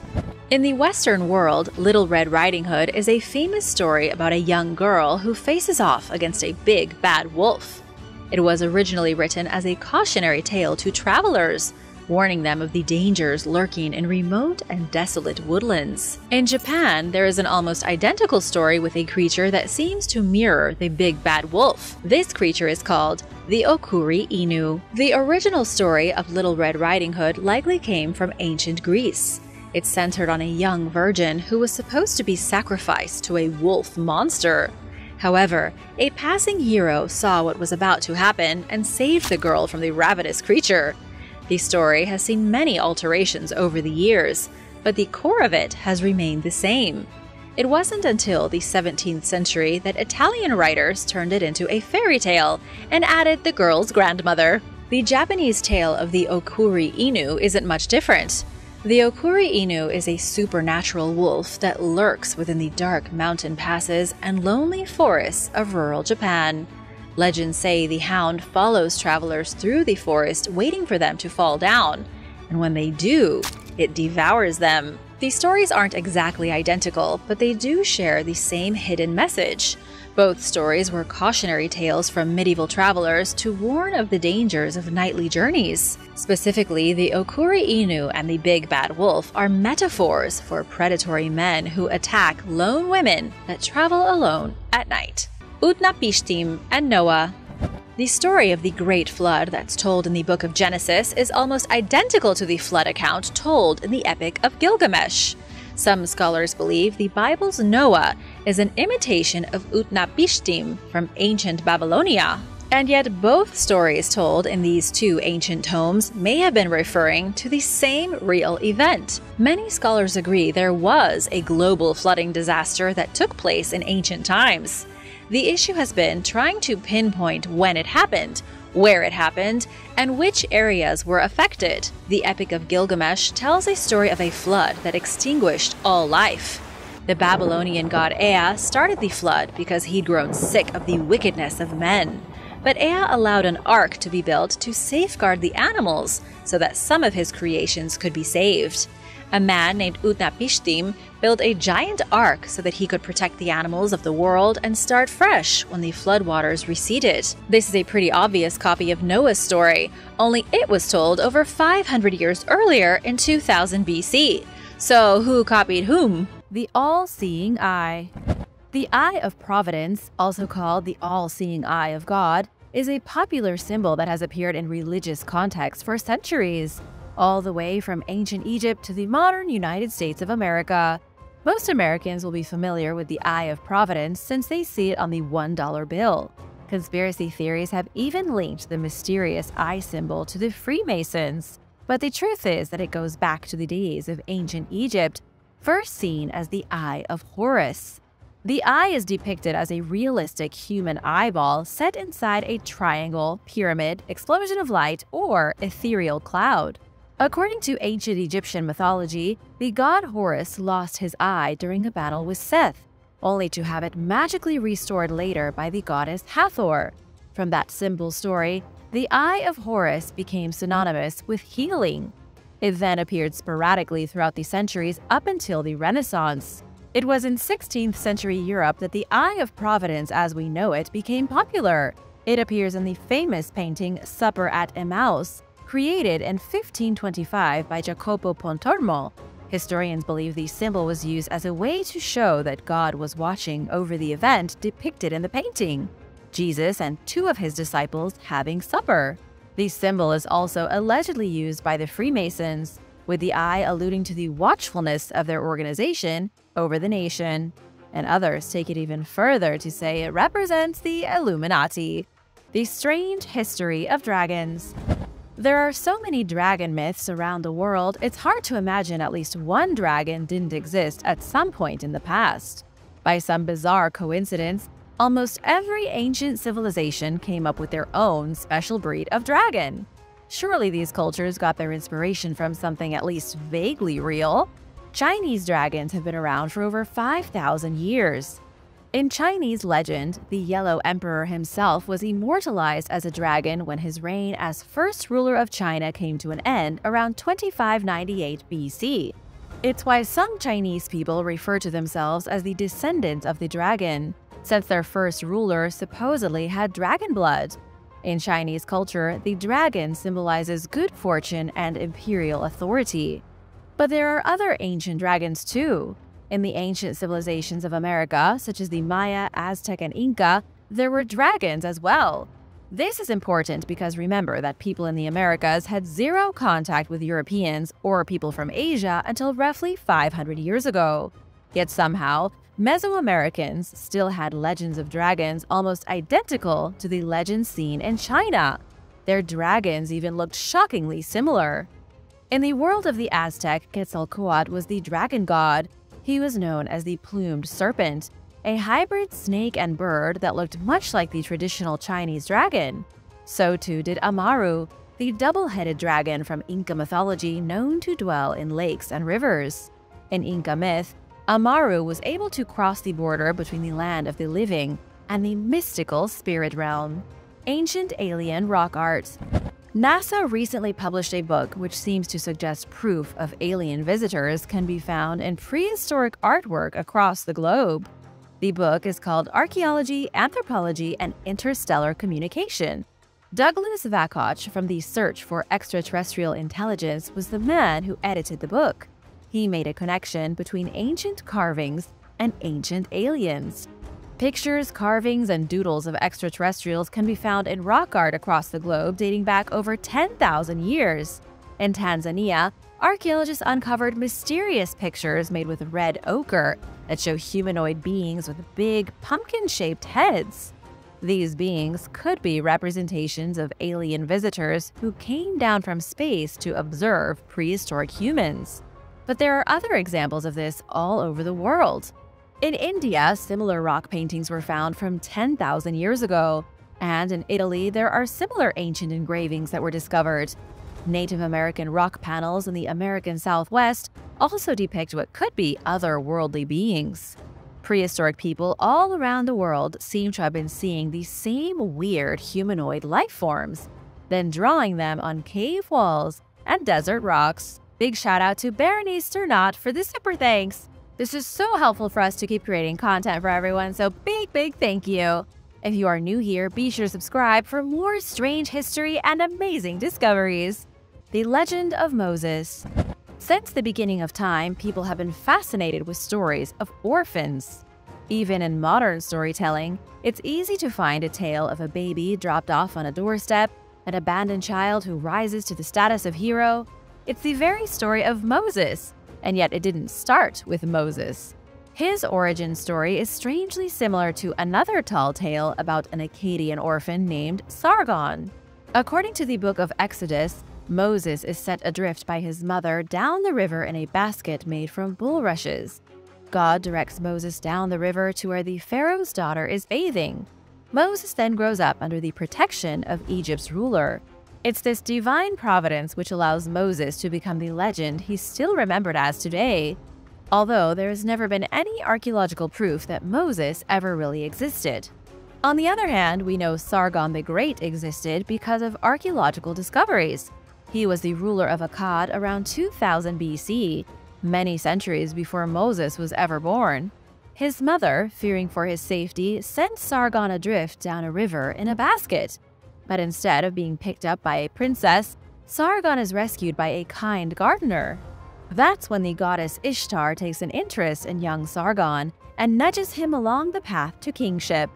S1: In the Western world, Little Red Riding Hood is a famous story about a young girl who faces off against a big bad wolf. It was originally written as a cautionary tale to travelers, warning them of the dangers lurking in remote and desolate woodlands. In Japan, there is an almost identical story with a creature that seems to mirror the big bad wolf. This creature is called the Okuri Inu. The original story of Little Red Riding Hood likely came from ancient Greece. It's centered on a young virgin who was supposed to be sacrificed to a wolf monster. However, a passing hero saw what was about to happen and saved the girl from the ravenous creature. The story has seen many alterations over the years, but the core of it has remained the same. It wasn't until the 17th century that Italian writers turned it into a fairy tale and added the girl's grandmother. The Japanese tale of the Okuri Inu isn't much different. The Okuri Inu is a supernatural wolf that lurks within the dark mountain passes and lonely forests of rural Japan. Legends say the hound follows travelers through the forest waiting for them to fall down, and when they do, it devours them. These stories aren't exactly identical, but they do share the same hidden message. Both stories were cautionary tales from medieval travelers to warn of the dangers of nightly journeys. Specifically, the Okuri Inu and the Big Bad Wolf are metaphors for predatory men who attack lone women that travel alone at night. Utnapishtim and Noah. The story of the Great Flood that's told in the Book of Genesis is almost identical to the flood account told in the Epic of Gilgamesh. Some scholars believe the Bible's Noah is an imitation of Utnapishtim from ancient Babylonia. And yet both stories told in these two ancient tomes may have been referring to the same real event. Many scholars agree there was a global flooding disaster that took place in ancient times. The issue has been trying to pinpoint when it happened, where it happened, and which areas were affected. The Epic of Gilgamesh tells a story of a flood that extinguished all life. The Babylonian god Ea started the flood because he'd grown sick of the wickedness of men. But Ea allowed an ark to be built to safeguard the animals so that some of his creations could be saved. A man named Utnapishtim built a giant ark so that he could protect the animals of the world and start fresh when the floodwaters receded. This is a pretty obvious copy of Noah's story, only it was told over 500 years earlier in 2000 BC. So who copied whom?
S2: The All-Seeing Eye. The Eye of Providence, also called the All-Seeing Eye of God, is a popular symbol that has appeared in religious contexts for centuries, all the way from ancient Egypt to the modern United States of America. Most Americans will be familiar with the Eye of Providence since they see it on the $1 bill. Conspiracy theories have even linked the mysterious eye symbol to the Freemasons. But the truth is that it goes back to the days of ancient Egypt, first seen as the Eye of Horus. The eye is depicted as a realistic human eyeball set inside a triangle, pyramid, explosion of light, or ethereal cloud. According to ancient Egyptian mythology, the god Horus lost his eye during a battle with Seth, only to have it magically restored later by the goddess Hathor. From that simple story, the Eye of Horus became synonymous with healing. It then appeared sporadically throughout the centuries up until the Renaissance. It was in 16th century Europe that the Eye of Providence as we know it became popular. It appears in the famous painting Supper at Emmaus, created in 1525 by Jacopo Pontormo. Historians believe the symbol was used as a way to show that God was watching over the event depicted in the painting, Jesus and two of his disciples having supper. The symbol is also allegedly used by the Freemasons, with the eye alluding to the watchfulness of their organization over the nation. And others take it even further to say it represents the Illuminati. The strange history of dragons. There are so many dragon myths around the world, it's hard to imagine at least one dragon didn't exist at some point in the past. By some bizarre coincidence, almost every ancient civilization came up with their own special breed of dragon. Surely these cultures got their inspiration from something at least vaguely real. Chinese dragons have been around for over 5,000 years. In Chinese legend, the Yellow Emperor himself was immortalized as a dragon when his reign as first ruler of China came to an end around 2598 BC. It's why some Chinese people refer to themselves as the descendants of the dragon, since their first ruler supposedly had dragon blood. In Chinese culture, the dragon symbolizes good fortune and imperial authority. But there are other ancient dragons too. In the ancient civilizations of America, such as the Maya, Aztec, and Inca, there were dragons as well. This is important because remember that people in the Americas had zero contact with Europeans or people from Asia until roughly 500 years ago. Yet somehow, Mesoamericans still had legends of dragons almost identical to the legends seen in China. Their dragons even looked shockingly similar. In the world of the Aztec, Quetzalcoatl was the dragon god. He was known as the plumed serpent, a hybrid snake and bird that looked much like the traditional Chinese dragon. So too did Amaru, the double-headed dragon from Inca mythology known to dwell in lakes and rivers. In Inca myth, Amaru was able to cross the border between the land of the living and the mystical spirit realm. Ancient alien rock art. NASA recently published a book which seems to suggest proof of alien visitors can be found in prehistoric artwork across the globe. The book is called Archaeology, Anthropology, and Interstellar Communication. Douglas Vakoch from the Search for Extraterrestrial Intelligence was the man who edited the book. He made a connection between ancient carvings and ancient aliens. Pictures, carvings, and doodles of extraterrestrials can be found in rock art across the globe dating back over 10,000 years. In Tanzania, archaeologists uncovered mysterious pictures made with red ochre that show humanoid beings with big, pumpkin-shaped heads. These beings could be representations of alien visitors who came down from space to observe prehistoric humans. But there are other examples of this all over the world. In India, similar rock paintings were found from 10,000 years ago, and in Italy, there are similar ancient engravings that were discovered. Native American rock panels in the American Southwest also depict what could be otherworldly beings. Prehistoric people all around the world seem to have been seeing these same weird humanoid life forms, then drawing them on cave walls and desert rocks. Big shout out to Berenice Sternot for the super thanks. This is so helpful for us to keep creating content for everyone, so big thank you. If you are new here, be sure to subscribe for more strange history and amazing discoveries. The Legend of Moses. Since the beginning of time, people have been fascinated with stories of orphans. Even in modern storytelling, it's easy to find a tale of a baby dropped off on a doorstep, an abandoned child who rises to the status of hero. It's the very story of Moses, and yet it didn't start with Moses. His origin story is strangely similar to another tall tale about an Akkadian orphan named Sargon. According to the Book of Exodus, Moses is set adrift by his mother down the river in a basket made from bulrushes. God directs Moses down the river to where the Pharaoh's daughter is bathing. Moses then grows up under the protection of Egypt's ruler. It's this divine providence which allows Moses to become the legend he's still remembered as today, although there has never been any archaeological proof that Moses ever really existed. On the other hand, we know Sargon the Great existed because of archaeological discoveries. He was the ruler of Akkad around 2000 BC, many centuries before Moses was ever born. His mother, fearing for his safety, sent Sargon adrift down a river in a basket. But instead of being picked up by a princess, Sargon is rescued by a kind gardener. That's when the goddess Ishtar takes an interest in young Sargon and nudges him along the path to kingship.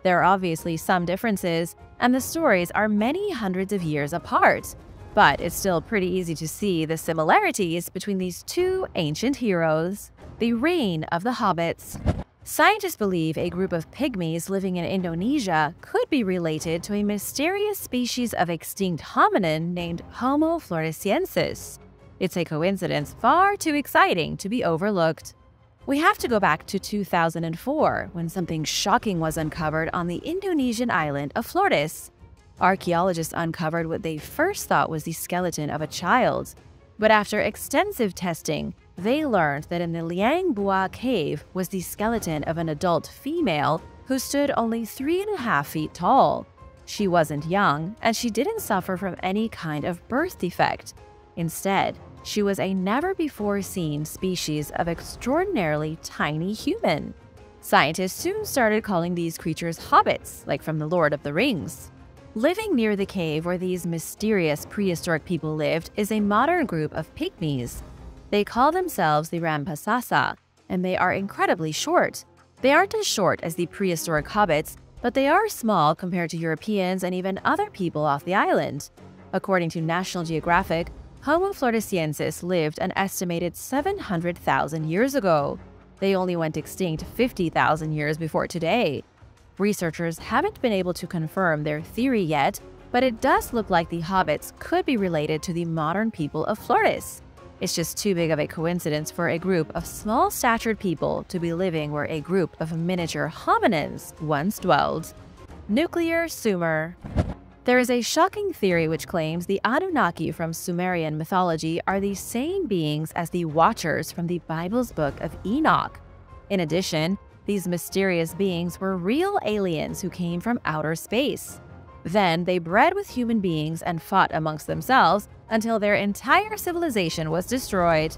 S2: There are obviously some differences, and the stories are many hundreds of years apart. But it's still pretty easy to see the similarities between these two ancient heroes. The reign of the Hobbits. Scientists believe a group of pygmies living in Indonesia could be related to a mysterious species of extinct hominin named Homo floresiensis. It's a coincidence far too exciting to be overlooked. We have to go back to 2004, when something shocking was uncovered on the Indonesian island of Flores. Archaeologists uncovered what they first thought was the skeleton of a child. But after extensive testing, they learned that in the Liang Bua cave was the skeleton of an adult female who stood only 3.5 feet tall. She wasn't young, and she didn't suffer from any kind of birth defect. Instead, she was a never-before-seen species of extraordinarily tiny human. Scientists soon started calling these creatures hobbits, like from The Lord of the Rings. Living near the cave where these mysterious prehistoric people lived is a modern group of pygmies. They call themselves the Rampasasa, and they are incredibly short. They aren't as short as the prehistoric hobbits, but they are small compared to Europeans and even other people off the island. According to National Geographic, Homo floresiensis lived an estimated 700,000 years ago. They only went extinct 50,000 years before today. Researchers haven't been able to confirm their theory yet, but it does look like the hobbits could be related to the modern people of Flores. It's just too big of a coincidence for a group of small-statured people to be living where a group of miniature hominins once dwelled. Nuclear Sumer. There is a shocking theory which claims the Anunnaki from Sumerian mythology are the same beings as the Watchers from the Bible's Book of Enoch. In addition, these mysterious beings were real aliens who came from outer space. Then they bred with human beings and fought amongst themselves until their entire civilization was destroyed.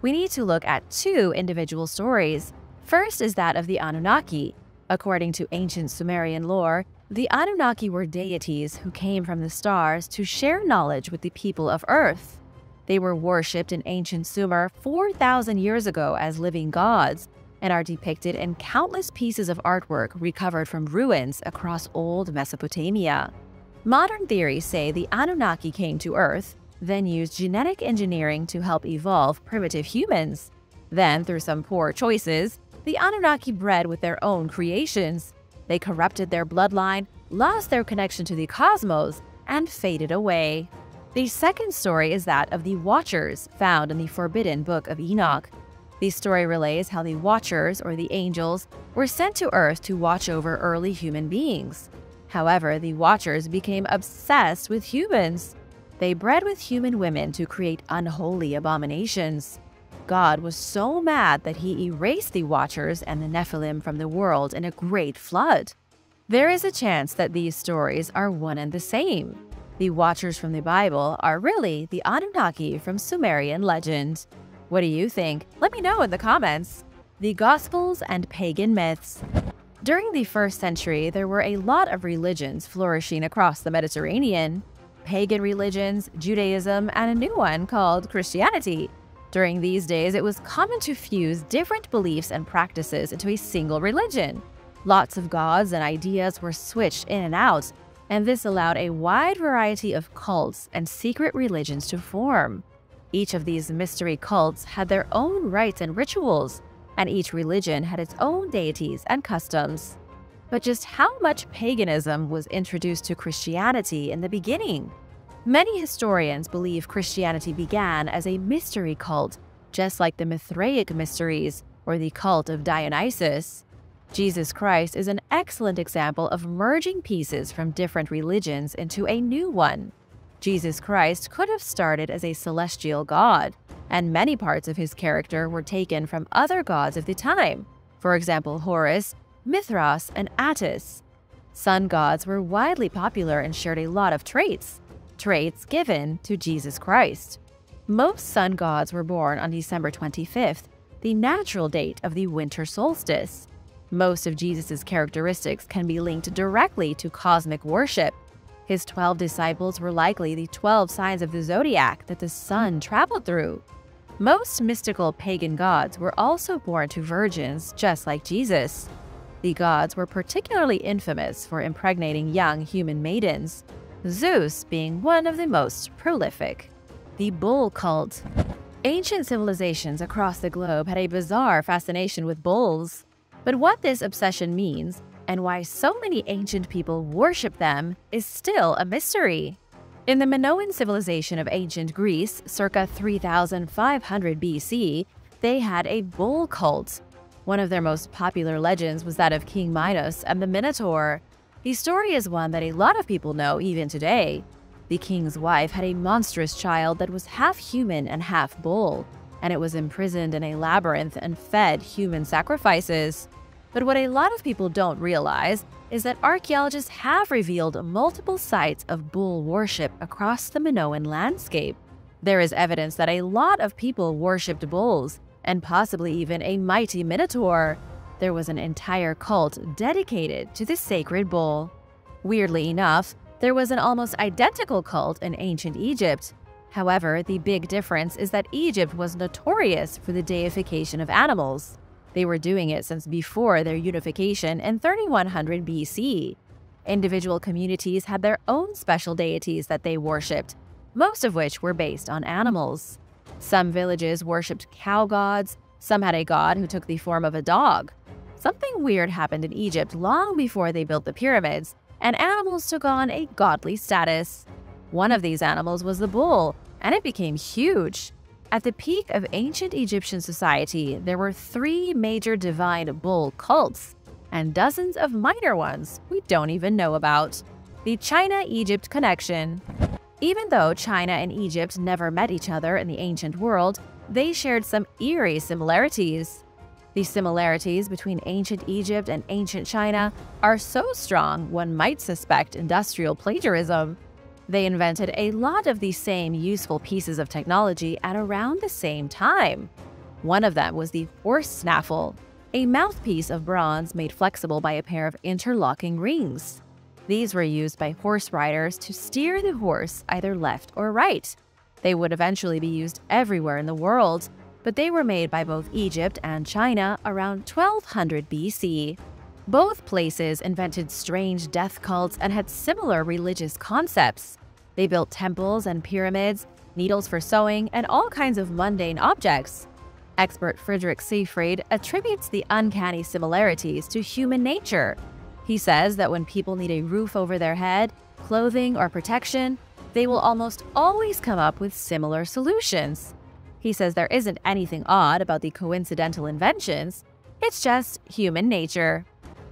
S2: We need to look at two individual stories. First is that of the Anunnaki. According to ancient Sumerian lore, the Anunnaki were deities who came from the stars to share knowledge with the people of Earth. They were worshipped in ancient Sumer 4,000 years ago as living gods and are depicted in countless pieces of artwork recovered from ruins across old Mesopotamia. Modern theories say the Anunnaki came to Earth, then used genetic engineering to help evolve primitive humans. Then, through some poor choices, the Anunnaki bred with their own creations. They corrupted their bloodline, lost their connection to the cosmos, and faded away. The second story is that of the Watchers, found in the Forbidden Book of Enoch. The story relays how the Watchers, or the angels, were sent to Earth to watch over early human beings. However, the Watchers became obsessed with humans. They bred with human women to create unholy abominations. God was so mad that he erased the Watchers and the Nephilim from the world in a great flood. There is a chance that these stories are one and the same. The Watchers from the Bible are really the Anunnaki from Sumerian legend. What do you think? Let me know in the comments. The Gospels and Pagan Myths. During the 1st century, there were a lot of religions flourishing across the Mediterranean. Pagan religions, Judaism, and a new one called Christianity. During these days, it was common to fuse different beliefs and practices into a single religion. Lots of gods and ideas were switched in and out, and this allowed a wide variety of cults and secret religions to form. Each of these mystery cults had their own rites and rituals, and each religion had its own deities and customs. But just how much paganism was introduced to Christianity in the beginning? Many historians believe Christianity began as a mystery cult, just like the Mithraic mysteries or the cult of Dionysus. Jesus Christ is an excellent example of merging pieces from different religions into a new one. Jesus Christ could have started as a celestial god, and many parts of his character were taken from other gods of the time, for example Horus, Mithras, and Attis. Sun gods were widely popular and shared a lot of traits given to Jesus Christ. Most sun gods were born on December 25th, the natural date of the winter solstice. Most of Jesus' characteristics can be linked directly to cosmic worship. His 12 disciples were likely the 12 signs of the zodiac that the sun traveled through. Most mystical pagan gods were also born to virgins, just like Jesus. The gods were particularly infamous for impregnating young human maidens, Zeus being one of the most prolific. The bull cult. Ancient civilizations across the globe had a bizarre fascination with bulls. But what this obsession means, and why so many ancient people worship them, is still a mystery. In the Minoan civilization of ancient Greece, circa 3500 BC, they had a bull cult. One of their most popular legends was that of King Minos and the Minotaur. The story is one that a lot of people know even today. The king's wife had a monstrous child that was half human and half bull, and it was imprisoned in a labyrinth and fed human sacrifices. But what a lot of people don't realize is that archaeologists have revealed multiple sites of bull worship across the Minoan landscape. There is evidence that a lot of people worshipped bulls, and possibly even a mighty minotaur. There was an entire cult dedicated to the sacred bull. Weirdly enough, There was an almost identical cult in ancient Egypt. However, the big difference is that Egypt was notorious for the deification of animals. They were doing it since before their unification in 3100 BC. Individual communities had their own special deities that they worshipped, most of which were based on animals. Some villages worshipped cow gods, some had a god who took the form of a dog. Something weird happened in Egypt long before they built the pyramids, and animals took on a godly status. One of these animals was the bull, and it became huge. At the peak of ancient Egyptian society, there were 3 major divine bull cults, and dozens of minor ones we don't even know about. The China-Egypt connection. Even though China and Egypt never met each other in the ancient world, they shared some eerie similarities. The similarities between ancient Egypt and ancient China are so strong one might suspect industrial plagiarism. They invented a lot of the same useful pieces of technology at around the same time. One of them was the horse snaffle, a mouthpiece of bronze made flexible by a pair of interlocking rings. These were used by horse riders to steer the horse either left or right. They would eventually be used everywhere in the world, but they were made by both Egypt and China around 1200 BC. Both places invented strange death cults and had similar religious concepts. They built temples and pyramids, needles for sewing, and all kinds of mundane objects. Expert Friedrich Seefried attributes the uncanny similarities to human nature. He says that when people need a roof over their head, clothing, or protection, they will almost always come up with similar solutions. He says there isn't anything odd about the coincidental inventions, it's just human nature.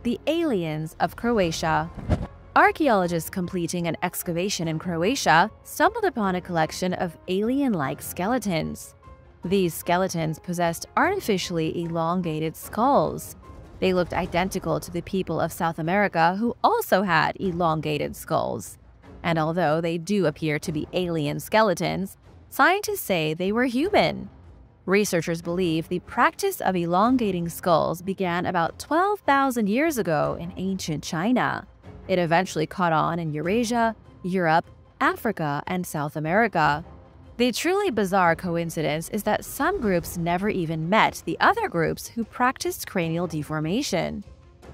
S2: The aliens of Croatia. Archaeologists completing an excavation in Croatia stumbled upon a collection of alien-like skeletons. These skeletons possessed artificially elongated skulls. They looked identical to the people of South America who also had elongated skulls. And although they do appear to be alien skeletons, scientists say they were human. Researchers believe the practice of elongating skulls began about 12,000 years ago in ancient China. It eventually caught on in Eurasia, Europe, Africa, and South America. The truly bizarre coincidence is that some groups never even met the other groups who practiced cranial deformation.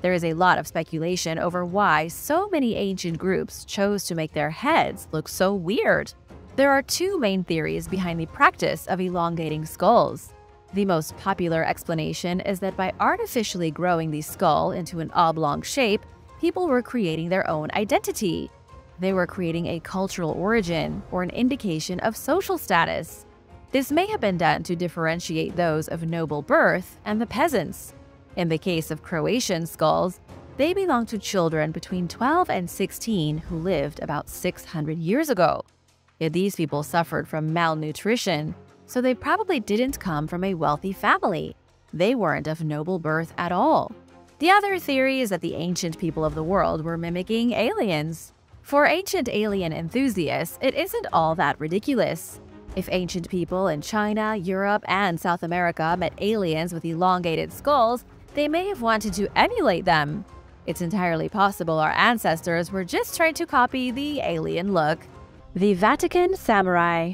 S2: There is a lot of speculation over why so many ancient groups chose to make their heads look so weird. There are 2 main theories behind the practice of elongating skulls. The most popular explanation is that by artificially growing the skull into an oblong shape, people were creating their own identity. They were creating a cultural origin or an indication of social status. This may have been done to differentiate those of noble birth and the peasants. In the case of Croatian skulls, they belonged to children between 12 and 16 who lived about 600 years ago. Yet these people suffered from malnutrition, so they probably didn't come from a wealthy family. They weren't of noble birth at all. The other theory is that the ancient people of the world were mimicking aliens. For ancient alien enthusiasts, it isn't all that ridiculous. If ancient people in China, Europe, and South America met aliens with elongated skulls, they may have wanted to emulate them. It's entirely possible our ancestors were just trying to copy the alien look. The Vatican Samurai.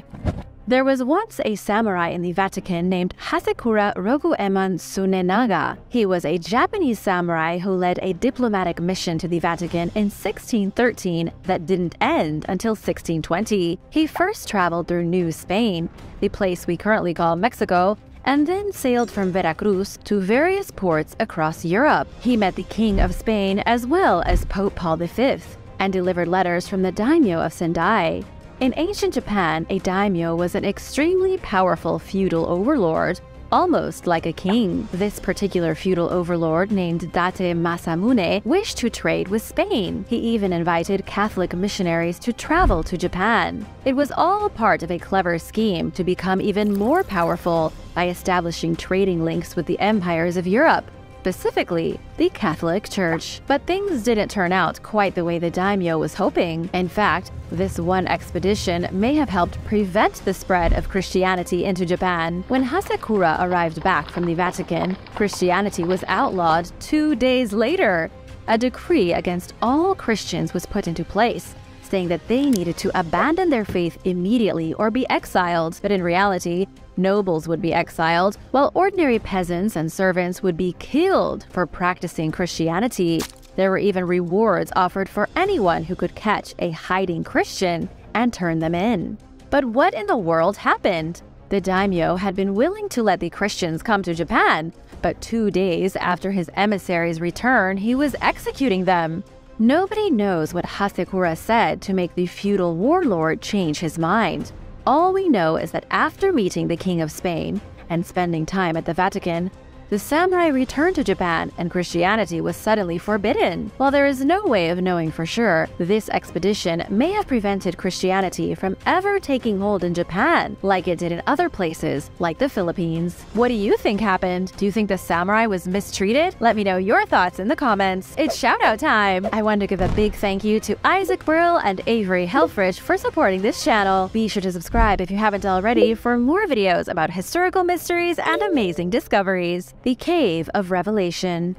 S2: There was once a samurai in the Vatican named Hasekura Rokuemon Tsunenaga. He was a Japanese samurai who led a diplomatic mission to the Vatican in 1613 that didn't end until 1620. He first traveled through New Spain, the place we currently call Mexico, and then sailed from Veracruz to various ports across Europe. He met the King of Spain as well as Pope Paul V, and delivered letters from the daimyo of Sendai. In ancient Japan, a daimyo was an extremely powerful feudal overlord, almost like a king. This particular feudal overlord, named Date Masamune, wished to trade with Spain. He even invited Catholic missionaries to travel to Japan. It was all part of a clever scheme to become even more powerful by establishing trading links with the empires of Europe, specifically the Catholic Church. But things didn't turn out quite the way the daimyo was hoping. In fact, this one expedition may have helped prevent the spread of Christianity into Japan. When Hasekura arrived back from the Vatican, Christianity was outlawed 2 days later. A decree against all Christians was put into place, saying that they needed to abandon their faith immediately or be exiled. But in reality, nobles would be exiled, while ordinary peasants and servants would be killed for practicing Christianity. There were even rewards offered for anyone who could catch a hiding Christian and turn them in. But what in the world happened? The daimyo had been willing to let the Christians come to Japan, but 2 days after his emissaries' return, he was executing them. Nobody knows what Hasekura said to make the feudal warlord change his mind. All we know is that after meeting the King of Spain and spending time at the Vatican, the samurai returned to Japan and Christianity was suddenly forbidden. While there is no way of knowing for sure, this expedition may have prevented Christianity from ever taking hold in Japan like it did in other places, like the Philippines. What do you think happened? Do you think the samurai was mistreated? Let me know your thoughts in the comments. It's shoutout time! I want to give a big thank you to Isaac Brill and Avery Helfrich for supporting this channel. Be sure to subscribe if you haven't already for more videos about historical mysteries and amazing discoveries. The Cave of Revelation.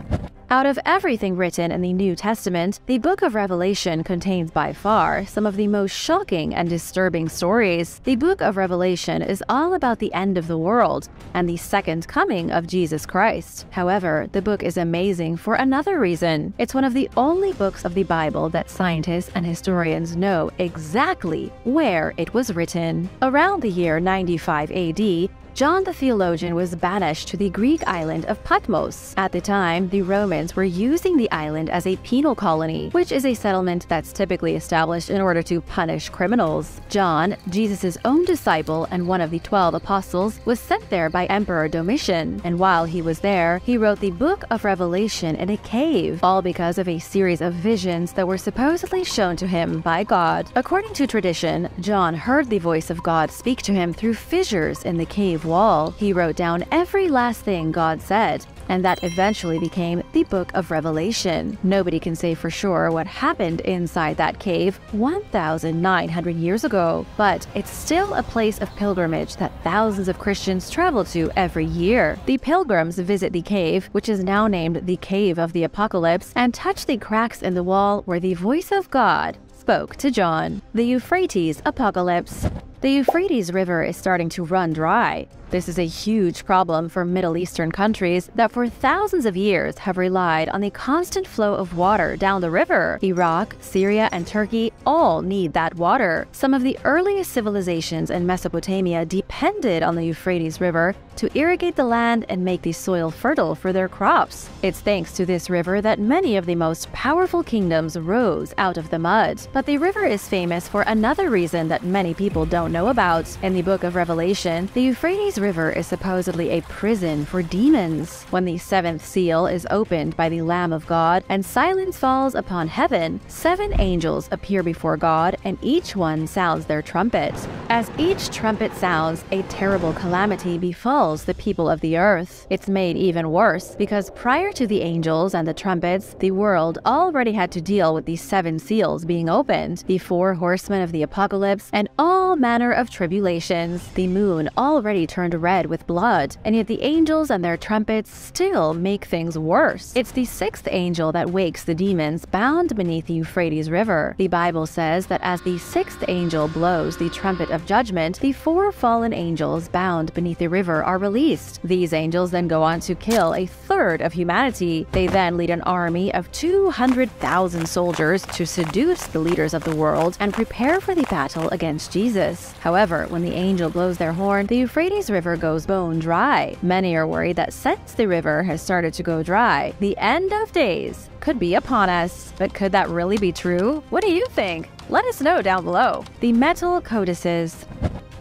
S2: Out of everything written in the New Testament, the Book of Revelation contains by far some of the most shocking and disturbing stories. The Book of Revelation is all about the end of the world and the second coming of Jesus Christ. However, the book is amazing for another reason. It's one of the only books of the Bible that scientists and historians know exactly where it was written. Around the year 95 AD, John the theologian was banished to the Greek island of Patmos. At the time, the Romans were using the island as a penal colony, which is a settlement that's typically established in order to punish criminals. John, Jesus' own disciple and one of the 12 apostles, was sent there by Emperor Domitian, and while he was there, he wrote the Book of Revelation in a cave, all because of a series of visions that were supposedly shown to him by God. According to tradition, John heard the voice of God speak to him through fissures in the cave wall. He wrote down every last thing God said, and that eventually became the Book of Revelation. Nobody can say for sure what happened inside that cave 1,900 years ago, but it's still a place of pilgrimage that thousands of Christians travel to every year. The pilgrims visit the cave, which is now named the Cave of the Apocalypse, and touch the cracks in the wall where the voice of God spoke to John. The Euphrates Apocalypse. The Euphrates River is starting to run dry. This is a huge problem for Middle Eastern countries that for thousands of years have relied on the constant flow of water down the river. Iraq, Syria, and Turkey all need that water. Some of the earliest civilizations in Mesopotamia depended on the Euphrates River to irrigate the land and make the soil fertile for their crops. It's thanks to this river that many of the most powerful kingdoms rose out of the mud. But the river is famous for another reason that many people don't know about. In the Book of Revelation, the Euphrates River is supposedly a prison for demons. When the seventh seal is opened by the Lamb of God and silence falls upon heaven, 7 angels appear before God and each one sounds their trumpet. As each trumpet sounds, a terrible calamity befalls the people of the earth. It's made even worse because prior to the angels and the trumpets, the world already had to deal with the 7 seals being opened, the 4 horsemen of the apocalypse, and all manner of tribulations. The moon already turned red with blood, and yet the angels and their trumpets still make things worse. It's the 6th angel that wakes the demons bound beneath the Euphrates River. The Bible says that as the 6th angel blows the trumpet of judgment, the 4 fallen angels bound beneath the river are released. These angels then go on to kill a third of humanity. They then lead an army of 200,000 soldiers to seduce the leaders of the world and prepare for the battle against Jesus. However, when the angel blows their horn, the Euphrates River goes bone dry. Many are worried that since the river has started to go dry, the end of days could be upon us. But could that really be true? What do you think? Let us know down below. The metal codices.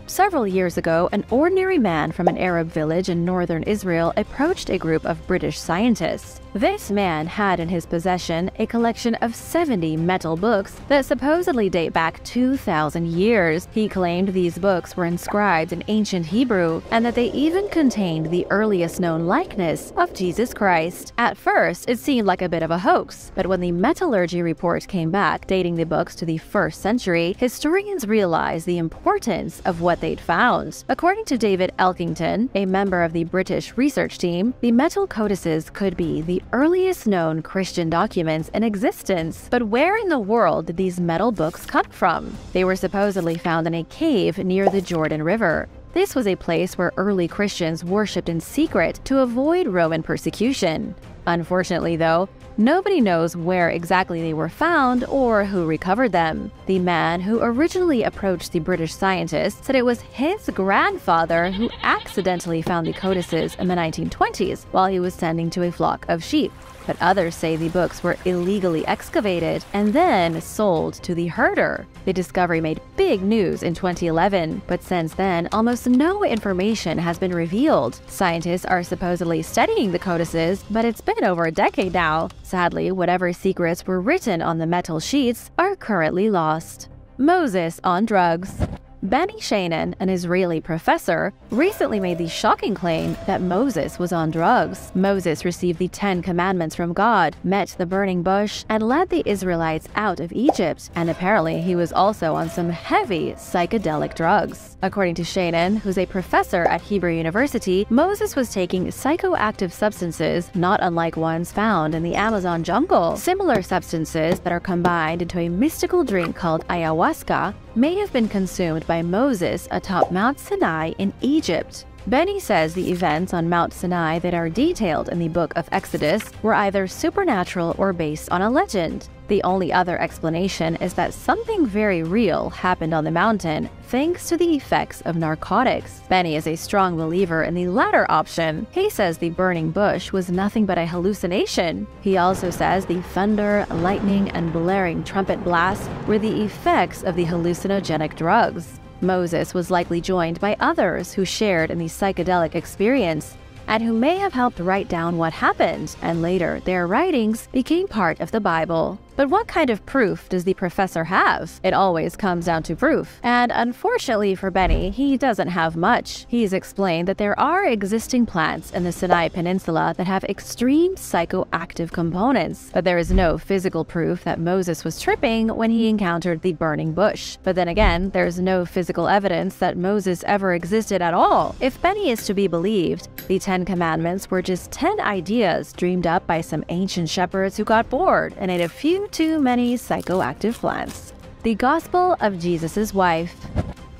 S2: Several years ago, an ordinary man from an Arab village in northern Israel approached a group of British scientists. This man had in his possession a collection of 70 metal books that supposedly date back 2,000 years. He claimed these books were inscribed in ancient Hebrew and that they even contained the earliest known likeness of Jesus Christ. At first, it seemed like a bit of a hoax, but when the metallurgy report came back dating the books to the 1st century, historians realized the importance of what they'd found. According to David Elkington, a member of the British research team, the metal codices could be the the earliest known Christian documents in existence. But where in the world did these metal books come from? They were supposedly found in a cave near the Jordan River. This was a place where early Christians worshipped in secret to avoid Roman persecution. Unfortunately, though, nobody knows where exactly they were found or who recovered them. The man who originally approached the British scientist said it was his grandfather who accidentally found the codices in the 1920s while he was tending to a flock of sheep. But others say the books were illegally excavated and then sold to the herder. The discovery made big news in 2011, but since then, almost no information has been revealed. Scientists are supposedly studying the codices, but it's been over a decade now. Sadly, whatever secrets were written on the metal sheets are currently lost. Moses on drugs. Benny Shannon, an Israeli professor, recently made the shocking claim that Moses was on drugs. Moses received the 10 Commandments from God, met the burning bush, and led the Israelites out of Egypt, and apparently he was also on some heavy psychedelic drugs. According to Shannon, who's a professor at Hebrew University, Moses was taking psychoactive substances not unlike ones found in the Amazon jungle. Similar substances that are combined into a mystical drink called ayahuasca may have been consumed by Moses atop Mount Sinai in Egypt. Benny says the events on Mount Sinai that are detailed in the book of Exodus were either supernatural or based on a legend. The only other explanation is that something very real happened on the mountain thanks to the effects of narcotics. Benny is a strong believer in the latter option. He says the burning bush was nothing but a hallucination. He also says the thunder, lightning, and blaring trumpet blasts were the effects of the hallucinogenic drugs. Moses was likely joined by others who shared in the psychedelic experience and who may have helped write down what happened, and later their writings became part of the Bible. But what kind of proof does the professor have? It always comes down to proof. And unfortunately for Benny, he doesn't have much. He's explained that there are existing plants in the Sinai Peninsula that have extreme psychoactive components, but there is no physical proof that Moses was tripping when he encountered the burning bush. But then again, there's no physical evidence that Moses ever existed at all. If Benny is to be believed, the 10 Commandments were just 10 ideas dreamed up by some ancient shepherds who got bored and ate a few too many psychoactive plants. The Gospel of Jesus' Wife.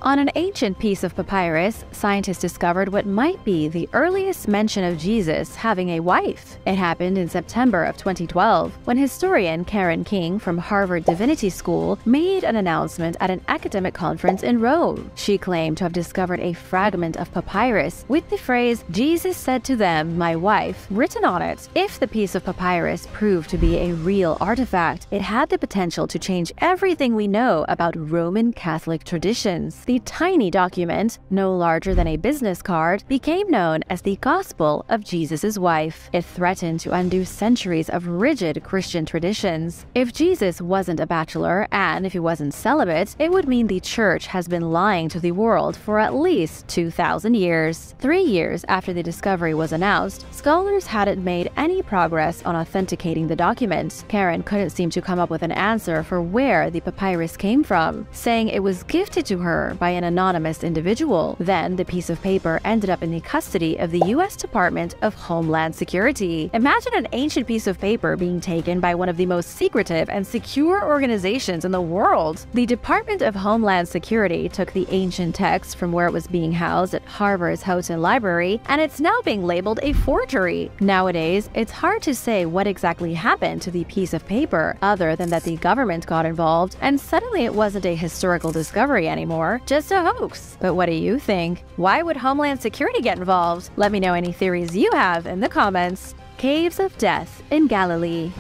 S2: On an ancient piece of papyrus, scientists discovered what might be the earliest mention of Jesus having a wife. It happened in September of 2012, when historian Karen King from Harvard Divinity School made an announcement at an academic conference in Rome. She claimed to have discovered a fragment of papyrus with the phrase, "Jesus said to them, my wife," written on it. If the piece of papyrus proved to be a real artifact, it had the potential to change everything we know about Roman Catholic traditions. The tiny document, no larger than a business card, became known as the Gospel of Jesus' Wife. It threatened to undo centuries of rigid Christian traditions. If Jesus wasn't a bachelor, and if he wasn't celibate, it would mean the church has been lying to the world for at least 2,000 years. 3 years after the discovery was announced, scholars hadn't made any progress on authenticating the document. Karen couldn't seem to come up with an answer for where the papyrus came from, saying it was gifted to her by an anonymous individual. Then, the piece of paper ended up in the custody of the U.S. Department of Homeland Security. Imagine an ancient piece of paper being taken by one of the most secretive and secure organizations in the world. The Department of Homeland Security took the ancient text from where it was being housed at Harvard's Houghton Library, and it's now being labeled a forgery. Nowadays, it's hard to say what exactly happened to the piece of paper, other than that the government got involved, and suddenly it wasn't a historical discovery anymore, just a hoax. But what do you think? Why would Homeland Security get involved? Let me know any theories you have in the comments. Caves of Death in Galilee.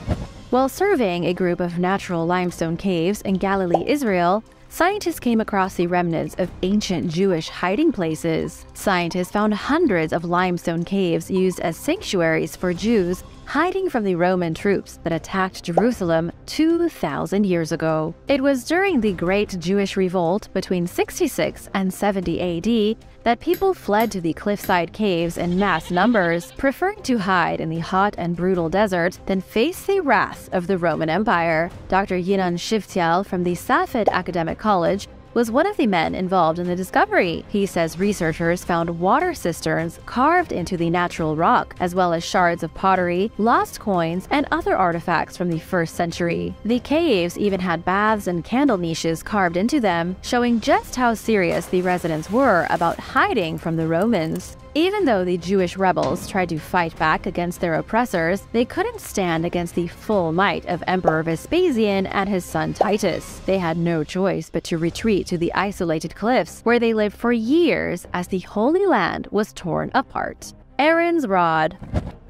S2: While surveying a group of natural limestone caves in Galilee, Israel, scientists came across the remnants of ancient Jewish hiding places. Scientists found hundreds of limestone caves used as sanctuaries for Jews hiding from the Roman troops that attacked Jerusalem 2,000 years ago. It was during the Great Jewish Revolt between 66 and 70 AD that people fled to the cliffside caves in mass numbers, preferring to hide in the hot and brutal desert than face the wrath of the Roman Empire. Dr. Yinon Shivtiel from the Safed Academic College was one of the men involved in the discovery. He says researchers found water cisterns carved into the natural rock, as well as shards of pottery, lost coins, and other artifacts from the 1st century. The caves even had baths and candle niches carved into them, showing just how serious the residents were about hiding from the Romans. Even though the Jewish rebels tried to fight back against their oppressors, they couldn't stand against the full might of Emperor Vespasian and his son Titus. They had no choice but to retreat to the isolated cliffs, where they lived for years as the Holy Land was torn apart. Aaron's Rod.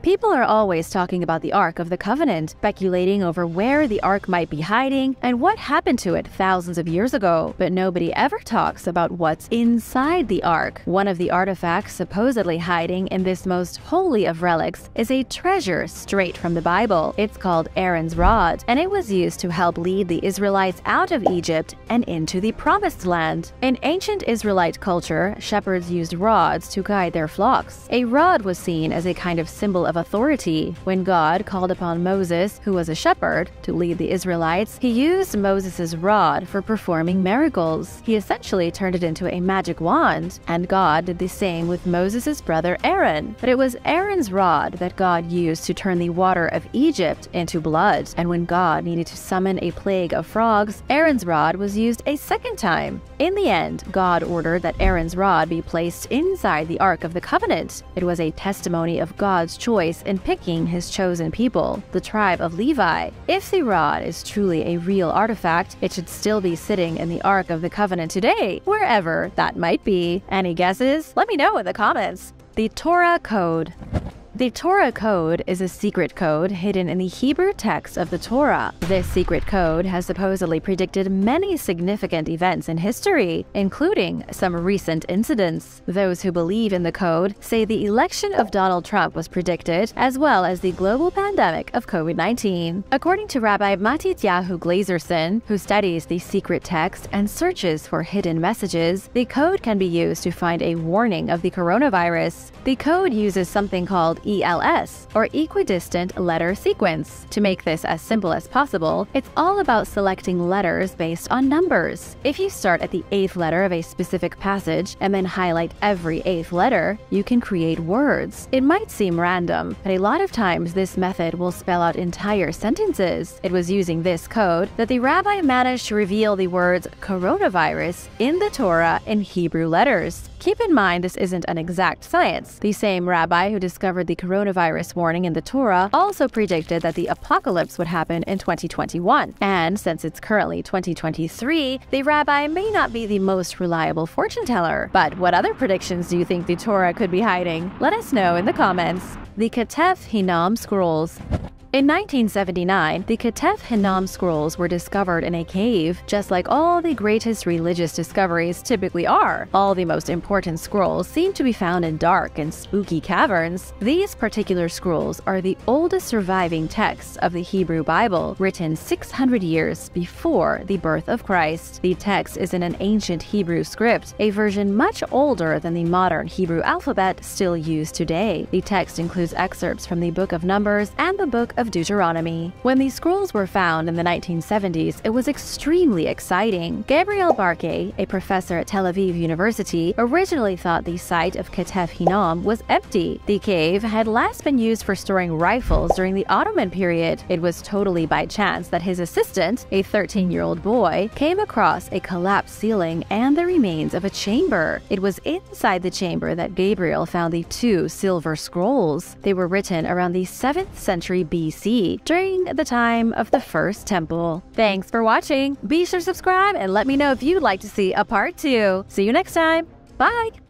S2: People are always talking about the Ark of the Covenant, speculating over where the Ark might be hiding and what happened to it thousands of years ago, but nobody ever talks about what's inside the Ark. One of the artifacts supposedly hiding in this most holy of relics is a treasure straight from the Bible. It's called Aaron's Rod, and it was used to help lead the Israelites out of Egypt and into the Promised Land. In ancient Israelite culture, shepherds used rods to guide their flocks. A rod was seen as a kind of symbol of authority. When God called upon Moses, who was a shepherd, to lead the Israelites, he used Moses' rod for performing miracles. He essentially turned it into a magic wand, and God did the same with Moses' brother Aaron. But it was Aaron's rod that God used to turn the water of Egypt into blood, and when God needed to summon a plague of frogs, Aaron's rod was used a second time. In the end, God ordered that Aaron's rod be placed inside the Ark of the Covenant. It was a testimony of God's choice in picking his chosen people, the tribe of Levi. If the rod is truly a real artifact, it should still be sitting in the Ark of the Covenant today, wherever that might be. Any guesses? Let me know in the comments. The Torah Code. The Torah code is a secret code hidden in the Hebrew text of the Torah. This secret code has supposedly predicted many significant events in history, including some recent incidents. Those who believe in the code say the election of Donald Trump was predicted, as well as the global pandemic of COVID-19. According to Rabbi Matityahu Glazerson, who studies the secret text and searches for hidden messages, the code can be used to find a warning of the coronavirus. The code uses something called ELS, or equidistant letter sequence. To make this as simple as possible, it's all about selecting letters based on numbers. If you start at the 8th letter of a specific passage and then highlight every 8th letter, you can create words. It might seem random, but a lot of times this method will spell out entire sentences. It was using this code that the rabbi managed to reveal the words coronavirus in the Torah in Hebrew letters. Keep in mind this isn't an exact science. The same rabbi who discovered the coronavirus warning in the Torah also predicted that the apocalypse would happen in 2021. And since it's currently 2023, the rabbi may not be the most reliable fortune teller. But what other predictions do you think the Torah could be hiding? Let us know in the comments. The Ketef Hinnom Scrolls. In 1979, the Ketef Hinnom scrolls were discovered in a cave, just like all the greatest religious discoveries typically are. All the most important scrolls seem to be found in dark and spooky caverns. These particular scrolls are the oldest surviving texts of the Hebrew Bible, written 600 years before the birth of Christ. The text is in an ancient Hebrew script, a version much older than the modern Hebrew alphabet still used today. The text includes excerpts from the Book of Numbers and the Book of Deuteronomy. When these scrolls were found in the 1970s, it was extremely exciting. Gabriel Barkay, a professor at Tel Aviv University, originally thought the site of Ketef Hinnom was empty. The cave had last been used for storing rifles during the Ottoman period. It was totally by chance that his assistant, a 13-year-old boy, came across a collapsed ceiling and the remains of a chamber. It was inside the chamber that Gabriel found the 2 silver scrolls. They were written around the 7th century BC, during the time of the First Temple. Thanks for watching. Be sure to subscribe and let me know if you'd like to see a part 2. See you next time. Bye!